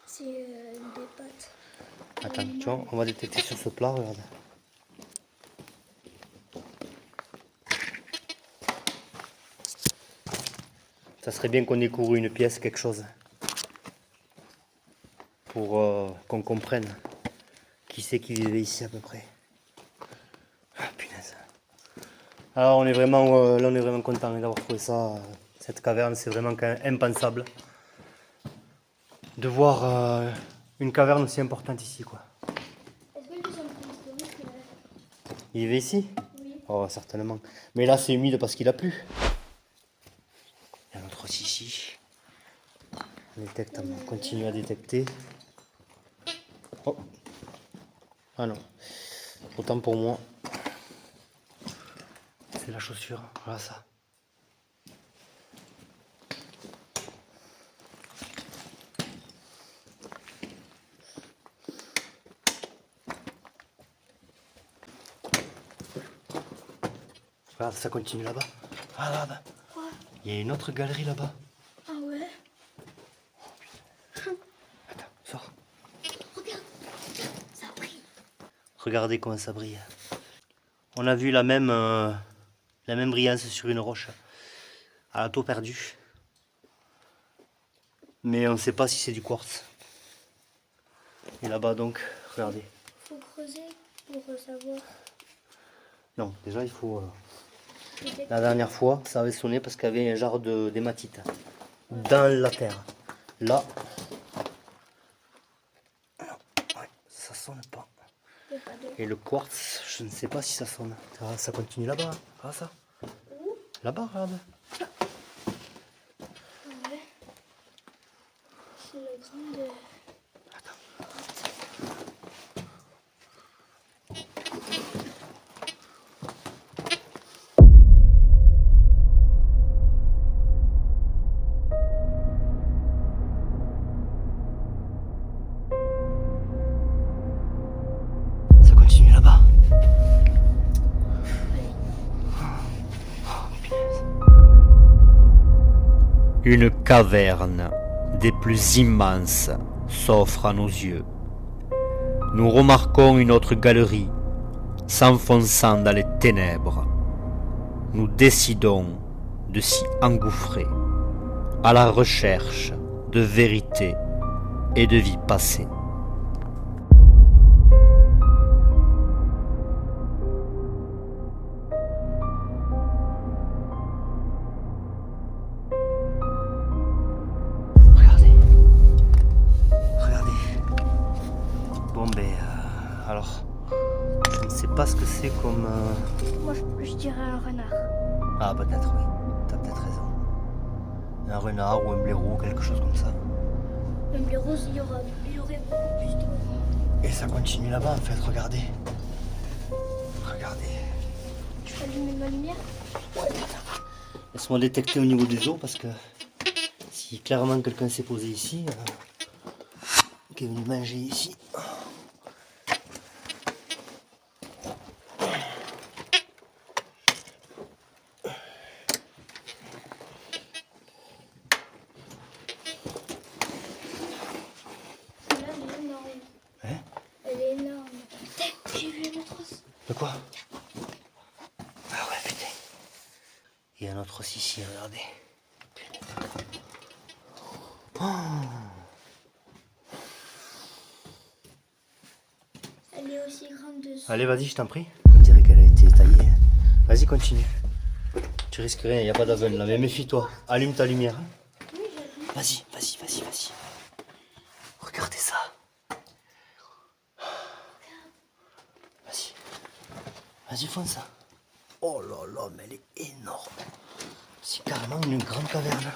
C'est des pattes. Attends, tu vois, on va détecter sur ce plat, regarde. Ça serait bien qu'on découvre une pièce, quelque chose. Pour qu'on comprenne qui c'est qui vivait ici à peu près. Alors on est vraiment, là on est vraiment content d'avoir trouvé ça. Cette caverne, c'est vraiment quand même impensable de voir une caverne aussi importante ici, quoi. Est-ce que le deuxième préhistorique, Il vivait ici? oui. Oh, certainement. Mais là, c'est humide parce qu'il a plu. Il y a un autre aussi ici. On détecte, on continue à détecter. Oh. Ah non. Autant pour moi. C'est la chaussure. Voilà ça. Regarde, ça continue là-bas. Ah là-bas. Quoi? Il y a une autre galerie là-bas. Ah ouais? Attends, sors. Regarde, ça brille. Regardez comment ça brille. On a vu la même brillance sur une roche à la taux perdu. Mais on ne sait pas si c'est du quartz. Et là-bas donc, regardez. Faut creuser pour savoir. Non, déjà il faut... Détecter. La dernière fois, ça avait sonné parce qu'il y avait un genre d'hématite dans la terre. Là, ouais, ça sonne pas. Y a pas d'eau. Et le quartz, je ne sais pas si ça sonne. Ça continue là-bas. Ah ça. Où? Là-bas, regarde. Ah ouais. C'est le grand de... Ça continue là-bas. Une caverne des plus immenses s'offre à nos yeux. Nous remarquons une autre galerie s'enfonçant dans les ténèbres. Nous décidons de s'y engouffrer à la recherche de vérité et de vie passée. Regardez. Bon ben alors, je ne sais pas ce que c'est comme... Moi, je dirais un renard. Ah peut-être oui, t'as peut-être raison. Un renard ou un blaireau, quelque chose comme ça. Même les roses, il y aurait beaucoup plus de... Et ça continue là-bas en fait, regardez. Regardez. Tu peux allumer ma lumière? Laisse-moi détecter au niveau des os parce que si clairement quelqu'un s'est posé ici, qui est venu manger ici. Là, elle est énorme. Hein? Elle est énorme. Putain, j'ai vu un autre os. De quoi? Ah ouais putain. Il y a un autre aussi ici, regardez. Elle est aussi grande dessous. Allez vas-y je t'en prie. On dirait qu'elle a été taillée. Vas-y continue. Tu risques rien, il n'y a pas d'aveugle là, mais méfie-toi. Allume ta lumière. Oui, j'ai vu. Vas-y, vas-y, vas-y, vas-y. Regardez ça. Vas-y. Vas-y, fonce ça. Oh là là, mais elle est énorme. C'est carrément une grande caverne.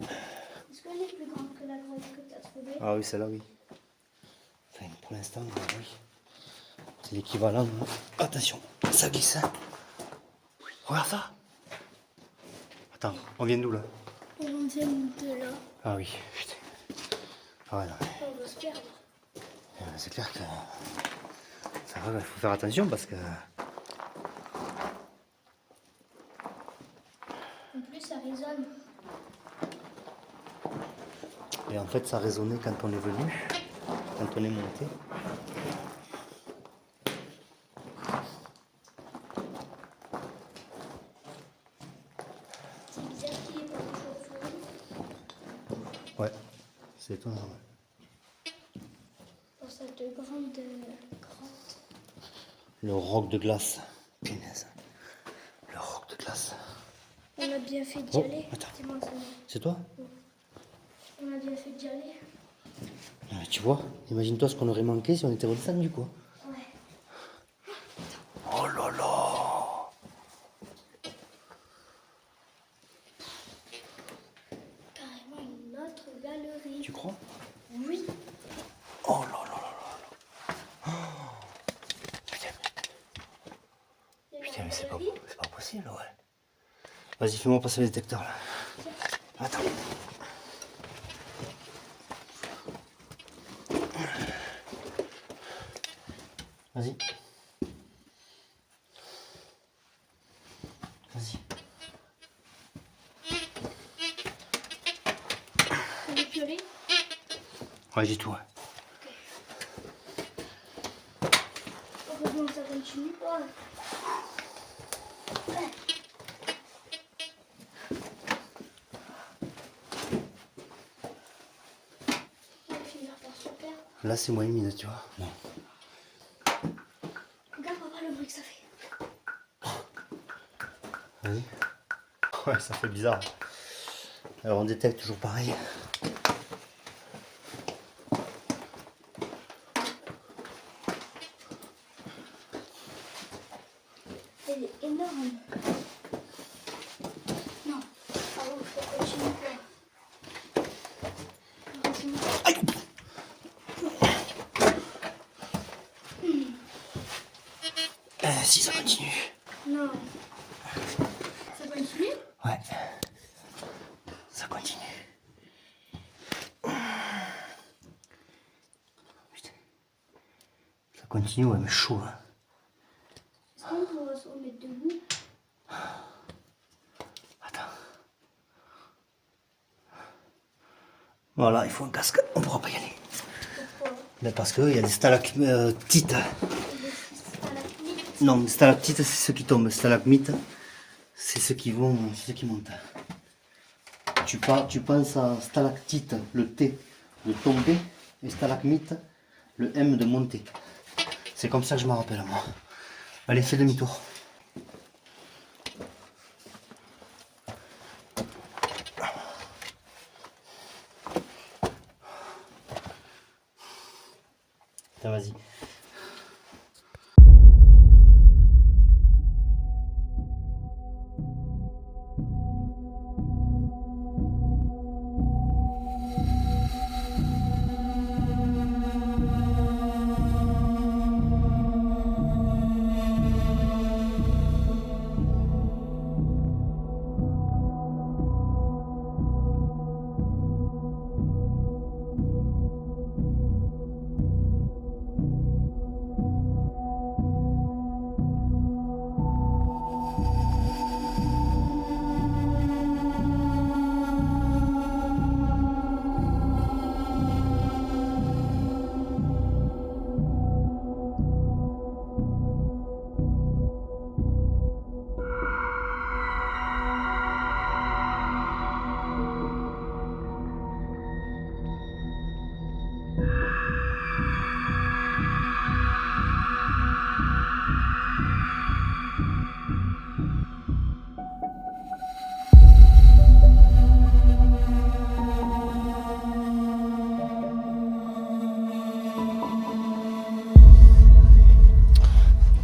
Est-ce qu'elle est plus grande que la grotte que tu as trouvée? Ah oui, celle-là, oui. Enfin, pour l'instant, oui. C'est l'équivalent. Attention, ça glisse. Hein. Regarde ça. Attends, on vient d'où là? On vient de là. Ah oui, putain. Ah ouais, non, mais... On va se perdre. C'est clair que ça va, il faut faire attention parce que... En plus, ça résonne. Et en fait, ça résonnait quand on est venu, quand on est monté. C'est bizarre qu'il n'y ait pas de chauve-souris Ouais, c'est étonnant. Ouais. dans cette grande grotte. Le roc de glace. Punaise. Le roc de glace. On a bien fait d'y Oh, aller. attends. C'est moi, c'est moi. C'est toi? On a bien fait d'y aller. Ah, tu vois, imagine-toi ce qu'on aurait manqué si on était redescendu, quoi. Ouais. Oh là là. Carrément une autre galerie. Tu crois? Oui. Oh là là là là. Oh. Putain, mais c'est pas possible, ouais. Vas-y, fais-moi passer le détecteur, là. Attends. Vas-y. Vas-y. On est piolet. Ouais, j'ai tout, ouais. Heureusement que ça continue pas. Ouais. On va finir par se perdre. Là, c'est moins humide, tu vois. Non. Regarde papa le bruit que ça fait. Vas-y. Ouais, ça fait bizarre. Alors, on détecte toujours pareil. Elle est énorme. Non. Ah bon, faut continuer quoi. Heureusement. Si, ça continue. Non. Ça continue? Ouais. Ça continue. Putain. Ça continue, ouais, mais chaud, hein. Est-ce qu'on pourra se remettre debout? Attends. Voilà, il faut un casque. On pourra pas y aller. Pourquoi? Mais parce qu'il y a des stalactites. Des stalagmites. Non, les stalactites, c'est ceux qui tombent. Stalagmites, c'est ceux qui vont, c'est ceux qui montent. Tu penses à stalactite, le T de tomber, et stalagmite, le M de monter. C'est comme ça que je m'en rappelle, moi. Allez, fais demi-tour. Tiens, vas-y.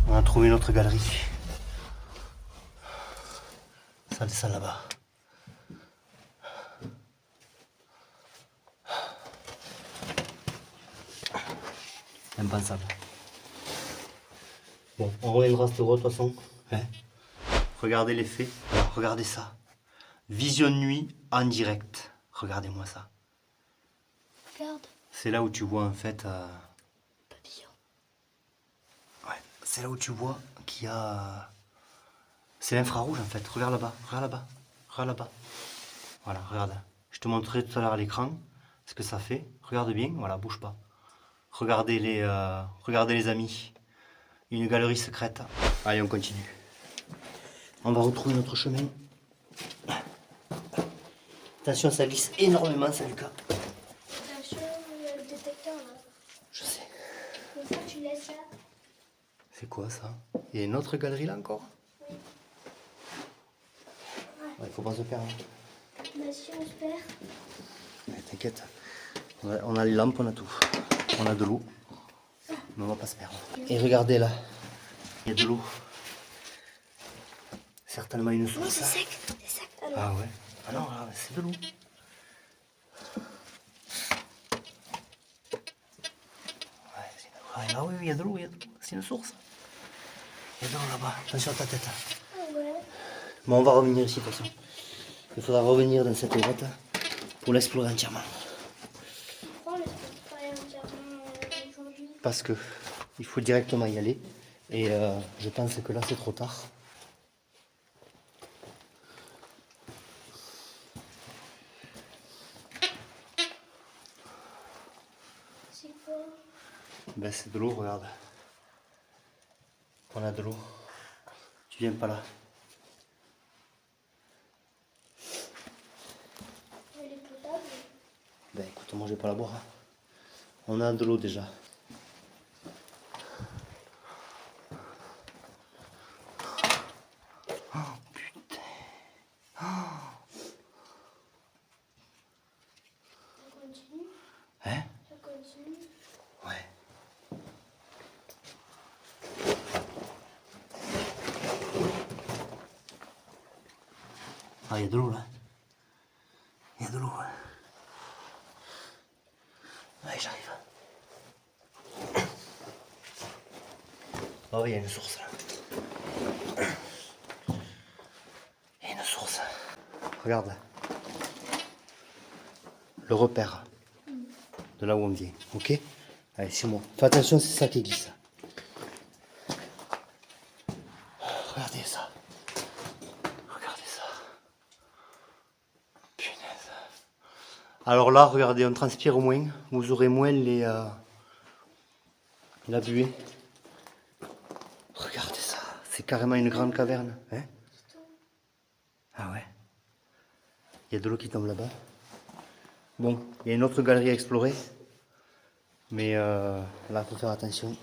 On a trouvé notre galerie. Ça descend là-bas. Impensable. Bon, on reviendra à cette route de toute façon. Hein. Regardez l'effet. Alors, regardez ça. Vision nuit en direct. Regardez-moi ça. Regarde. C'est là où tu vois en fait. Papillon. Ouais, c'est là où tu vois qu'il y a. C'est l'infrarouge en fait. Regarde là-bas, regarde là-bas, regarde là-bas. Voilà, regarde. Je te montrerai tout à l'heure à l'écran ce que ça fait. Regarde bien, voilà, bouge pas. Regardez les amis. Une galerie secrète. Allez, on continue. On va retrouver notre chemin. Attention, ça glisse énormément, ça, Lucas. Attention, il y a le détecteur là. Je sais. Une fois tu laisses là. C'est quoi ça? Il y a une autre galerie là encore? Oui. Il faut pas se perdre. Bah si on se perd. Ouais, t'inquiète. On a les lampes, on a tout. On a de l'eau. Mais on va pas se perdre. Et regardez là. Il y a de l'eau. Certainement une source. Non, c'est sec. C'est sec. Alors. Ah ouais. Ah non, là, c'est de l'eau. Ouais, ah oui, il y a de l'eau, il y a de l'eau. C'est une source. Il y a de l'eau là-bas. Attention à ta tête. Ah ouais. Bon, on va revenir ici de toute façon. Il faudra revenir dans cette grotte pour l'explorer entièrement. Pourquoi on ne l'explore pas entièrement aujourd'hui? Parce que il faut directement y aller. Et je pense que là c'est trop tard. C'est quoi? Ben c'est de l'eau, regarde. On a de l'eau. Tu viens pas là. Elle est potable. Ben écoute, moi je vais pas la boire. Hein. On a de l'eau déjà. Oh putain. Oh. Ça continue. Hein? Ça continue. Ouais. Ah, il y a de l'eau là. Il y a de l'eau. Ouais, j'arrive. Oh, il y a une source là. Il y a une source. Regarde. Le repère de là où on vient. Ok? Allez, c'est moi. Fais attention, c'est ça qui glisse. Regardez ça. Regardez ça. Punaise. Alors là, regardez, on transpire moins. Vous aurez moins la buée. Regardez ça. C'est carrément une grande caverne. Hein? Ah ouais. Il y a de l'eau qui tombe là-bas. Bon, il y a une autre galerie à explorer. Mais là, il faut faire attention.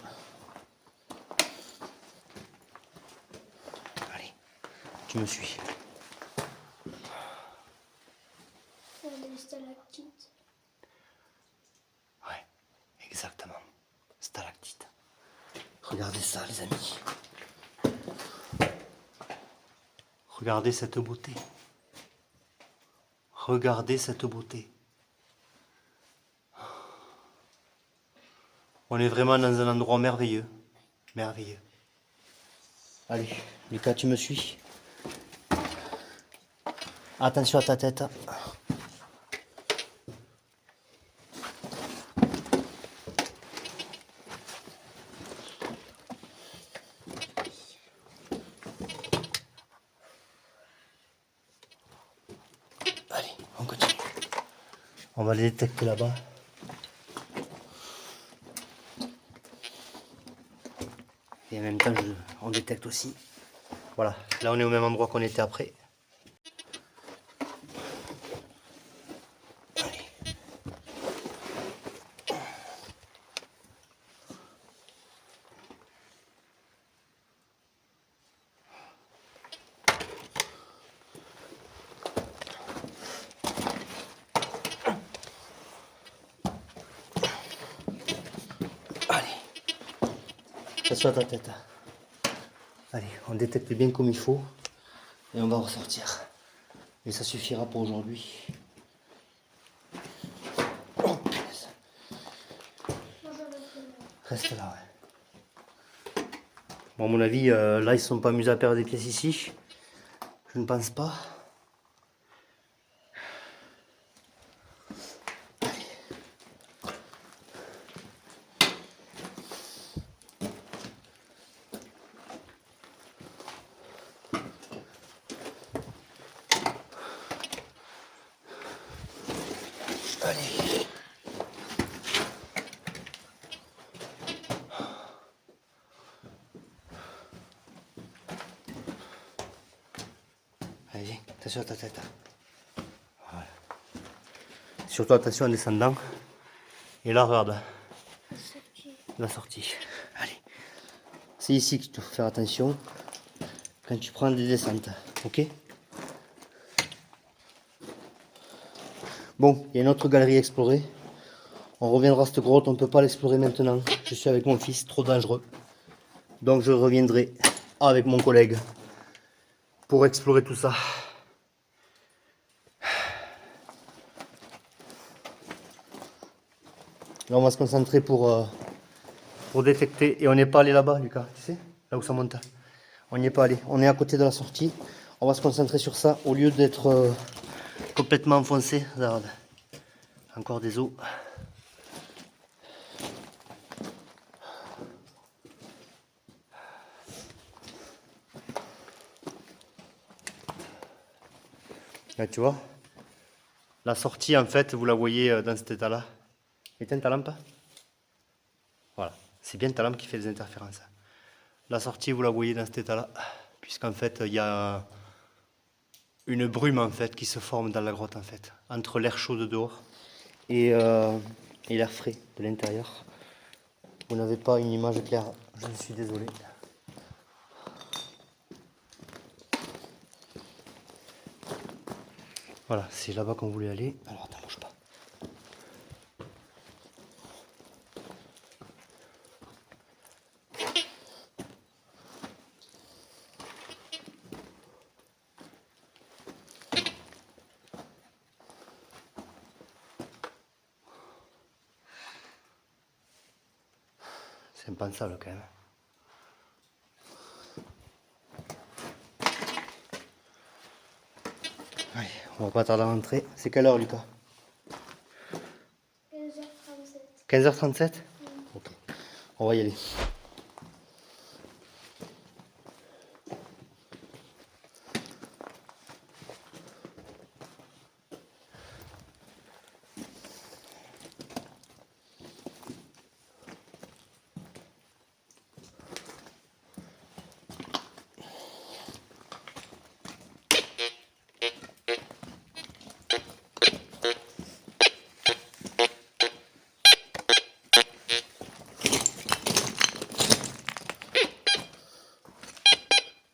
Allez, tu me suis. Il y a des stalactites. Ouais, exactement. Stalactite. Regardez ça, les amis. Regardez cette beauté. Regardez cette beauté. On est vraiment dans un endroit merveilleux. Merveilleux. Allez, Lucas, tu me suis. Attention à ta tête. Allez, on continue. On va les détecter là-bas. Et en même temps, on détecte aussi. Voilà, là on est au même endroit qu'on était après. Allez. Allez. Attention à ta tête. Allez, on détecte bien comme il faut. Et on va ressortir. Et ça suffira pour aujourd'hui. Oh, punaise. Reste là, ouais. Bon, à mon avis, là, ils ne sont pas amusés à perdre des pièces ici. Je ne pense pas. Allez. Allez, attention à ta tête. Voilà. Surtout attention en descendant. Et là, regarde. La sortie. Allez. c'est ici qu'il faut faire attention quand tu prends des descentes. Ok? Bon, il y a une autre galerie à explorer. On reviendra à cette grotte, on ne peut pas l'explorer maintenant. Je suis avec mon fils, trop dangereux. Donc je reviendrai avec mon collègue pour explorer tout ça. Là on va se concentrer pour détecter. Et on n'est pas allé là-bas, Lucas, tu sais, là où ça monte. On n'y est pas allé. On est à côté de la sortie. On va se concentrer sur ça au lieu d'être complètement enfoncé. Regarde. Encore des os. Là, tu vois, la sortie en fait, vous la voyez dans cet état-là. Éteins ta lampe. Voilà, c'est bien ta lampe qui fait des interférences. La sortie, vous la voyez dans cet état-là, puisqu'en fait, il y a une brume en fait qui se forme dans la grotte en fait, entre l'air chaud de dehors et l'air frais de l'intérieur. Vous n'avez pas une image claire, je suis désolé. Voilà, c'est là-bas qu'on voulait aller. Alors attends, bouge pas. C'est impensable quand même. Allez, on va pas tarder à rentrer. C'est quelle heure, Lucas? 15h37. 15h37. Ok, on va y aller.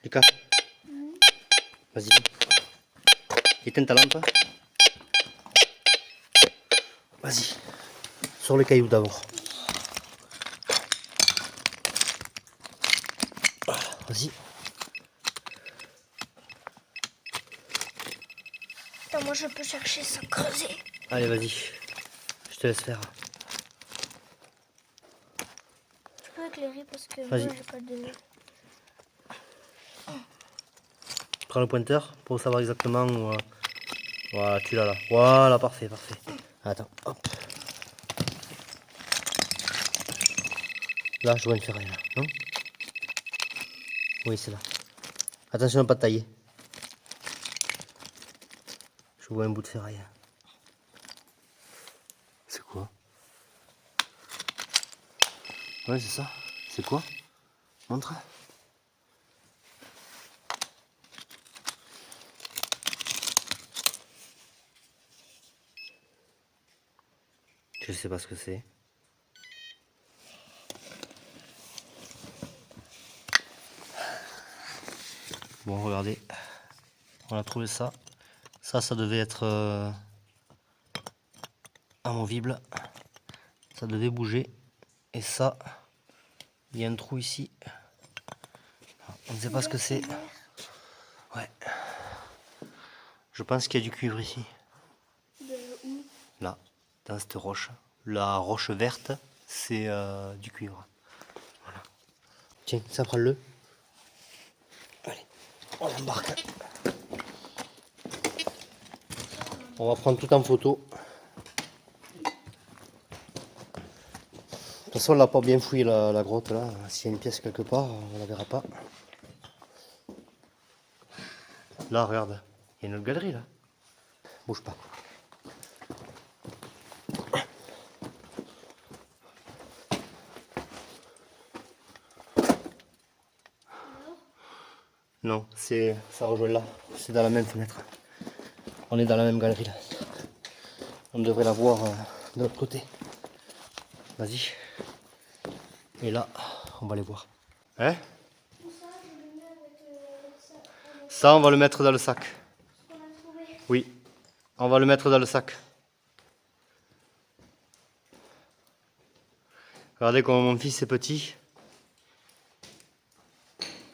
Lucas, vas-y. Éteins ta lampe. Vas-y. Sur le caillou d'abord. Vas-y. Attends, moi je peux chercher sans creuser. Allez, vas-y. Je te laisse faire. Tu peux éclairer parce que Vas-y. moi j'ai pas de... Prends le pointeur pour savoir exactement où... Voilà, tu l'as là. Voilà, parfait, parfait. Attends, hop. Là, je vois une ferraille, là, non? Oui, c'est là. Attention à ne pas tailler. Je vois un bout de ferraille. C'est quoi? Ouais, c'est ça. C'est quoi? Montre. Je sais pas ce que c'est. Bon, regardez. On a trouvé ça. Ça devait être amovible. Ça devait bouger. Et ça, il y a un trou ici. On ne sait pas ce que c'est. Ouais. Je pense qu'il y a du cuivre ici. De où? Là, dans cette roche. La roche verte, c'est du cuivre. Voilà. Tiens, ça prend-le. Allez, on l'embarque. On va prendre tout en photo. De toute façon, on l'a pas bien fouillé la grotte là. S'il y a une pièce quelque part, on la verra pas. Là, regarde, il y a une autre galerie là. Bouge pas. Non, ça rejoint là. C'est dans la même fenêtre. On est dans la même galerie là. On devrait la voir de l'autre côté. Vas-y. Et là, on va les voir. Hein? Tout ça, je le mets avec ça. Ça, on va le mettre dans le sac. Ce qu'on a trouvé. Oui, on va le mettre dans le sac. Regardez comment mon fils est petit.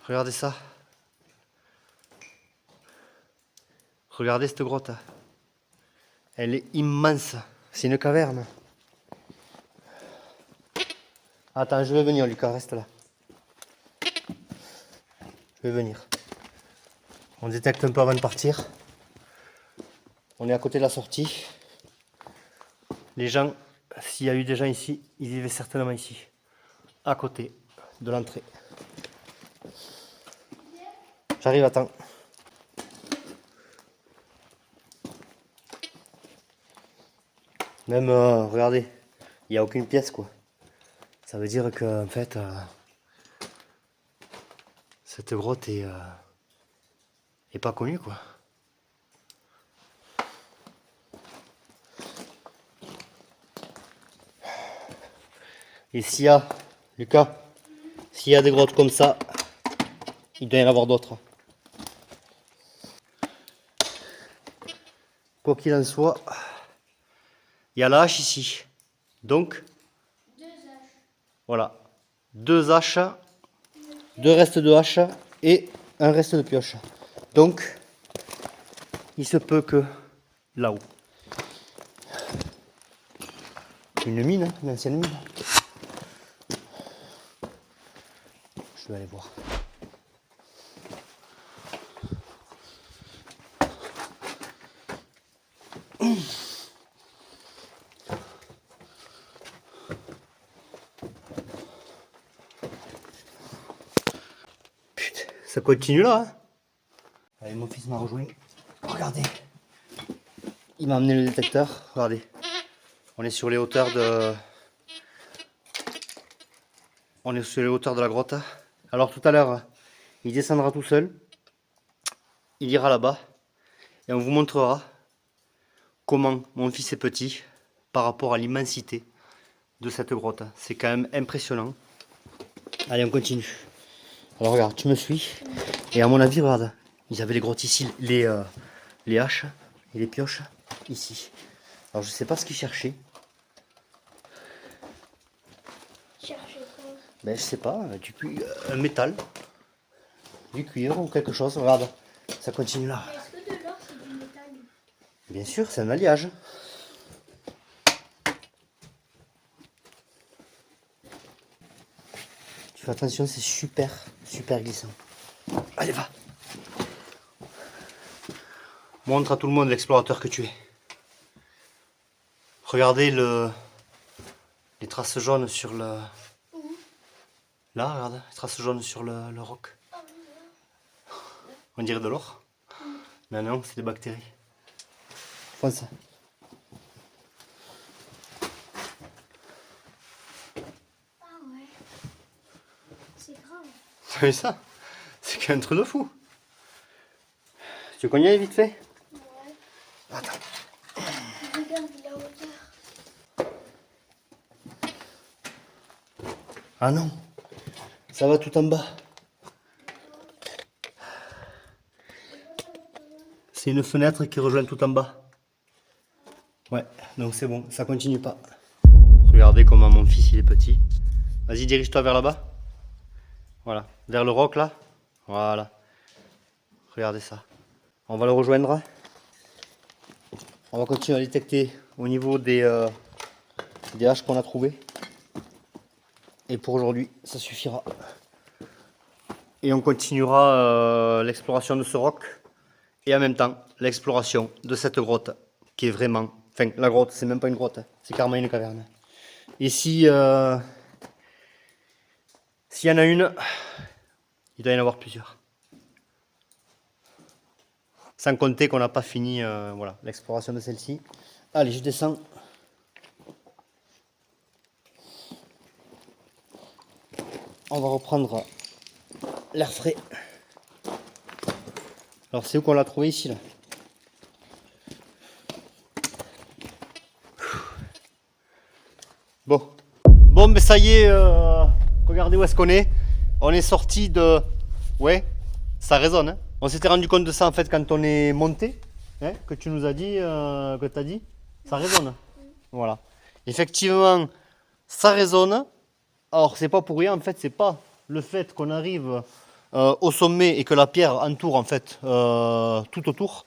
Regardez ça. Regardez cette grotte. Elle est immense. C'est une caverne. Attends, je vais venir, Lucas, reste là. Je vais venir. On détecte un peu avant de partir. On est à côté de la sortie. Les gens, s'il y a eu des gens ici, ils vivaient certainement ici. À côté de l'entrée. J'arrive à temps. Même, regardez, il n'y a aucune pièce, quoi. Ça veut dire que, en fait, cette grotte est pas connue, quoi. Et s'il y a, Lucas, s'il y a des grottes comme ça, il doit y en avoir d'autres. Quoi qu'il en soit, il y a la hache ici. Donc, 2 haches. voilà. 2 haches, 2 restes de hache et un reste de pioche. Donc, il se peut que là-haut. Une mine, hein, une ancienne mine. Je vais aller voir. Putain, ça continue là. Hein. Allez, mon fils m'a rejoint. Regardez. Il m'a amené le détecteur. Regardez. On est sur les hauteurs de... On est sur les hauteurs de la grotte. Alors tout à l'heure, il descendra tout seul. Il ira là-bas. Et on vous montrera comment mon fils est petit par rapport à l'immensité de cette grotte. C'est quand même impressionnant. Allez, on continue. Alors regarde, tu me suis. Et à mon avis, regarde, ils avaient les grottes ici, les haches et les pioches ici. Alors je sais pas ce qu'ils cherchaient. Cherchez quoi? Ben je sais pas, un métal, du cuivre ou quelque chose. Regarde, ça continue là. Mais est-ce que de l'or c'est du métal? Bien sûr, c'est un alliage. Tu fais attention, c'est super, super glissant. Allez, va. Montre à tout le monde l'explorateur que tu es. Regardez les traces jaunes sur le... Là, regarde, les traces jaunes sur le roc. On dirait de l'or. Mais non, c'est des bactéries. Fonce. Ah ouais. C'est grave. T'as vu ça? C'est qu'un truc de fou. Tu connais vite fait? Ouais. Attends. Regarde la hauteur. Ah non, ça va tout en bas. C'est une fenêtre qui rejoint tout en bas. Ouais, donc c'est bon, ça continue pas. Regardez comment mon fils il est petit. Vas-y, dirige-toi vers là-bas. Voilà, vers le roc là. Voilà. Regardez ça. On va le rejoindre. On va continuer à détecter au niveau des haches qu'on a trouvées. Et pour aujourd'hui, ça suffira. Et on continuera l'exploration de ce roc. Et en même temps, l'exploration de cette grotte. Qui est vraiment... Enfin, la grotte, c'est même pas une grotte. Hein, c'est carrément une caverne. Et si... s'il y en a une, il doit y en avoir plusieurs. Sans compter qu'on n'a pas fini voilà, l'exploration de celle-ci. Allez, je descends. On va reprendre l'air frais. Alors c'est où qu'on l'a trouvé ici là? Bon, mais ça y est, regardez où est-ce qu'on est. on est sorti de... Ouais, ça résonne. Hein. On s'était rendu compte de ça en fait quand on est monté, hein, que tu nous as dit, que tu as dit. Ça résonne. Voilà. Effectivement, ça résonne. Alors, c'est pas pour rien, en fait, c'est pas le fait qu'on arrive au sommet et que la pierre entoure en fait tout autour.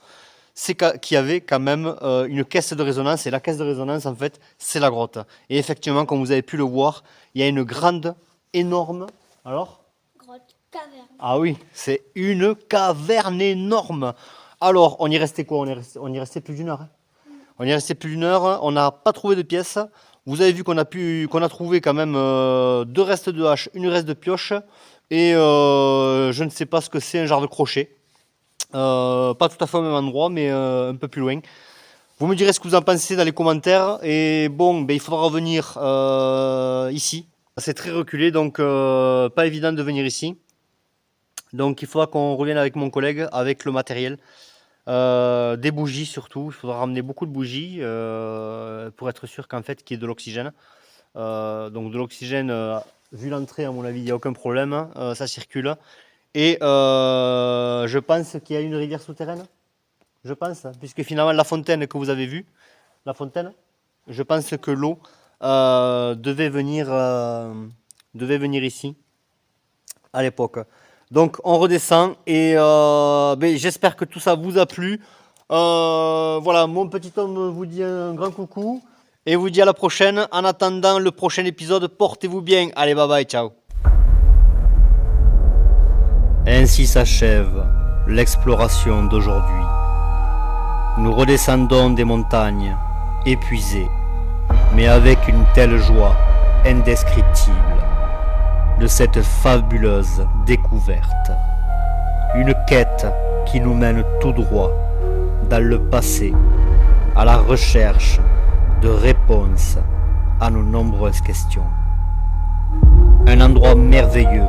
C'est qu'il y avait quand même une caisse de résonance, et la caisse de résonance en fait c'est la grotte. Et effectivement, comme vous avez pu le voir, il y a une grande, énorme, alors Grotte, caverne. ah oui, c'est une caverne énorme. Alors, on y restait quoi? On y restait plus d'une heure. Hein. On y est resté plus d'une heure, on n'a pas trouvé de pièces. Vous avez vu qu'on a trouvé quand même 2 restes de hache, une reste de pioche, et je ne sais pas ce que c'est, un genre de crochet. Pas tout à fait au même endroit, mais un peu plus loin. Vous me direz ce que vous en pensez dans les commentaires. Et bon, ben, il faudra revenir ici. C'est très reculé, donc pas évident de venir ici. Donc il faudra qu'on revienne avec mon collègue, avec le matériel. Des bougies surtout, il faudra ramener beaucoup de bougies pour être sûr qu'en fait qu'il y ait de l'oxygène. Donc de l'oxygène, vu l'entrée à mon avis il n'y a aucun problème, ça circule. Et je pense qu'il y a une rivière souterraine, je pense, puisque finalement la fontaine que vous avez vue, la fontaine, je pense que l'eau devait venir ici à l'époque. Donc on redescend et ben, j'espère que tout ça vous a plu. Voilà, mon petit homme vous dit un grand coucou et vous dit à la prochaine. En attendant le prochain épisode, portez-vous bien. Allez, bye bye, ciao. Ainsi s'achève l'exploration d'aujourd'hui. Nous redescendons des montagnes, épuisés, mais avec une telle joie indescriptible de cette fabuleuse découverte. Une quête qui nous mène tout droit dans le passé, à la recherche de réponses à nos nombreuses questions. Un endroit merveilleux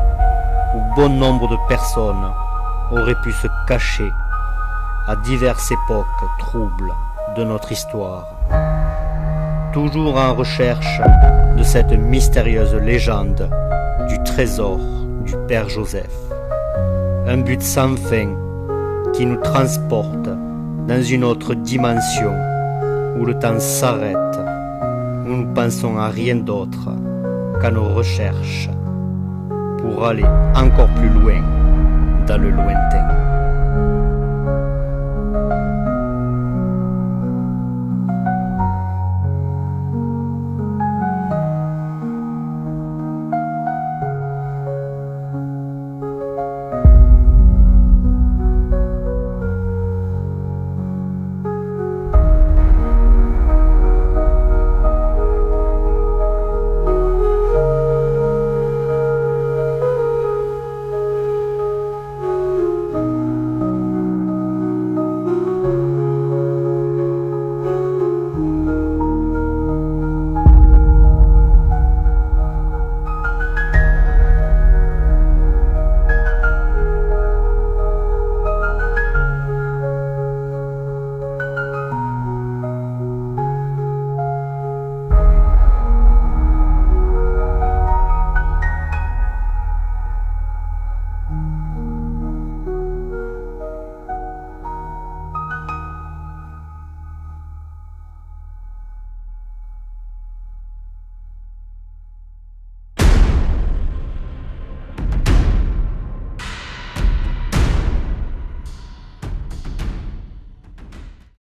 où bon nombre de personnes auraient pu se cacher à diverses époques troubles de notre histoire. Toujours en recherche de cette mystérieuse légende du trésor du Père Joseph. Un but sans fin qui nous transporte dans une autre dimension où le temps s'arrête, où nous pensons à rien d'autre qu'à nos recherches pour aller encore plus loin dans le lointain.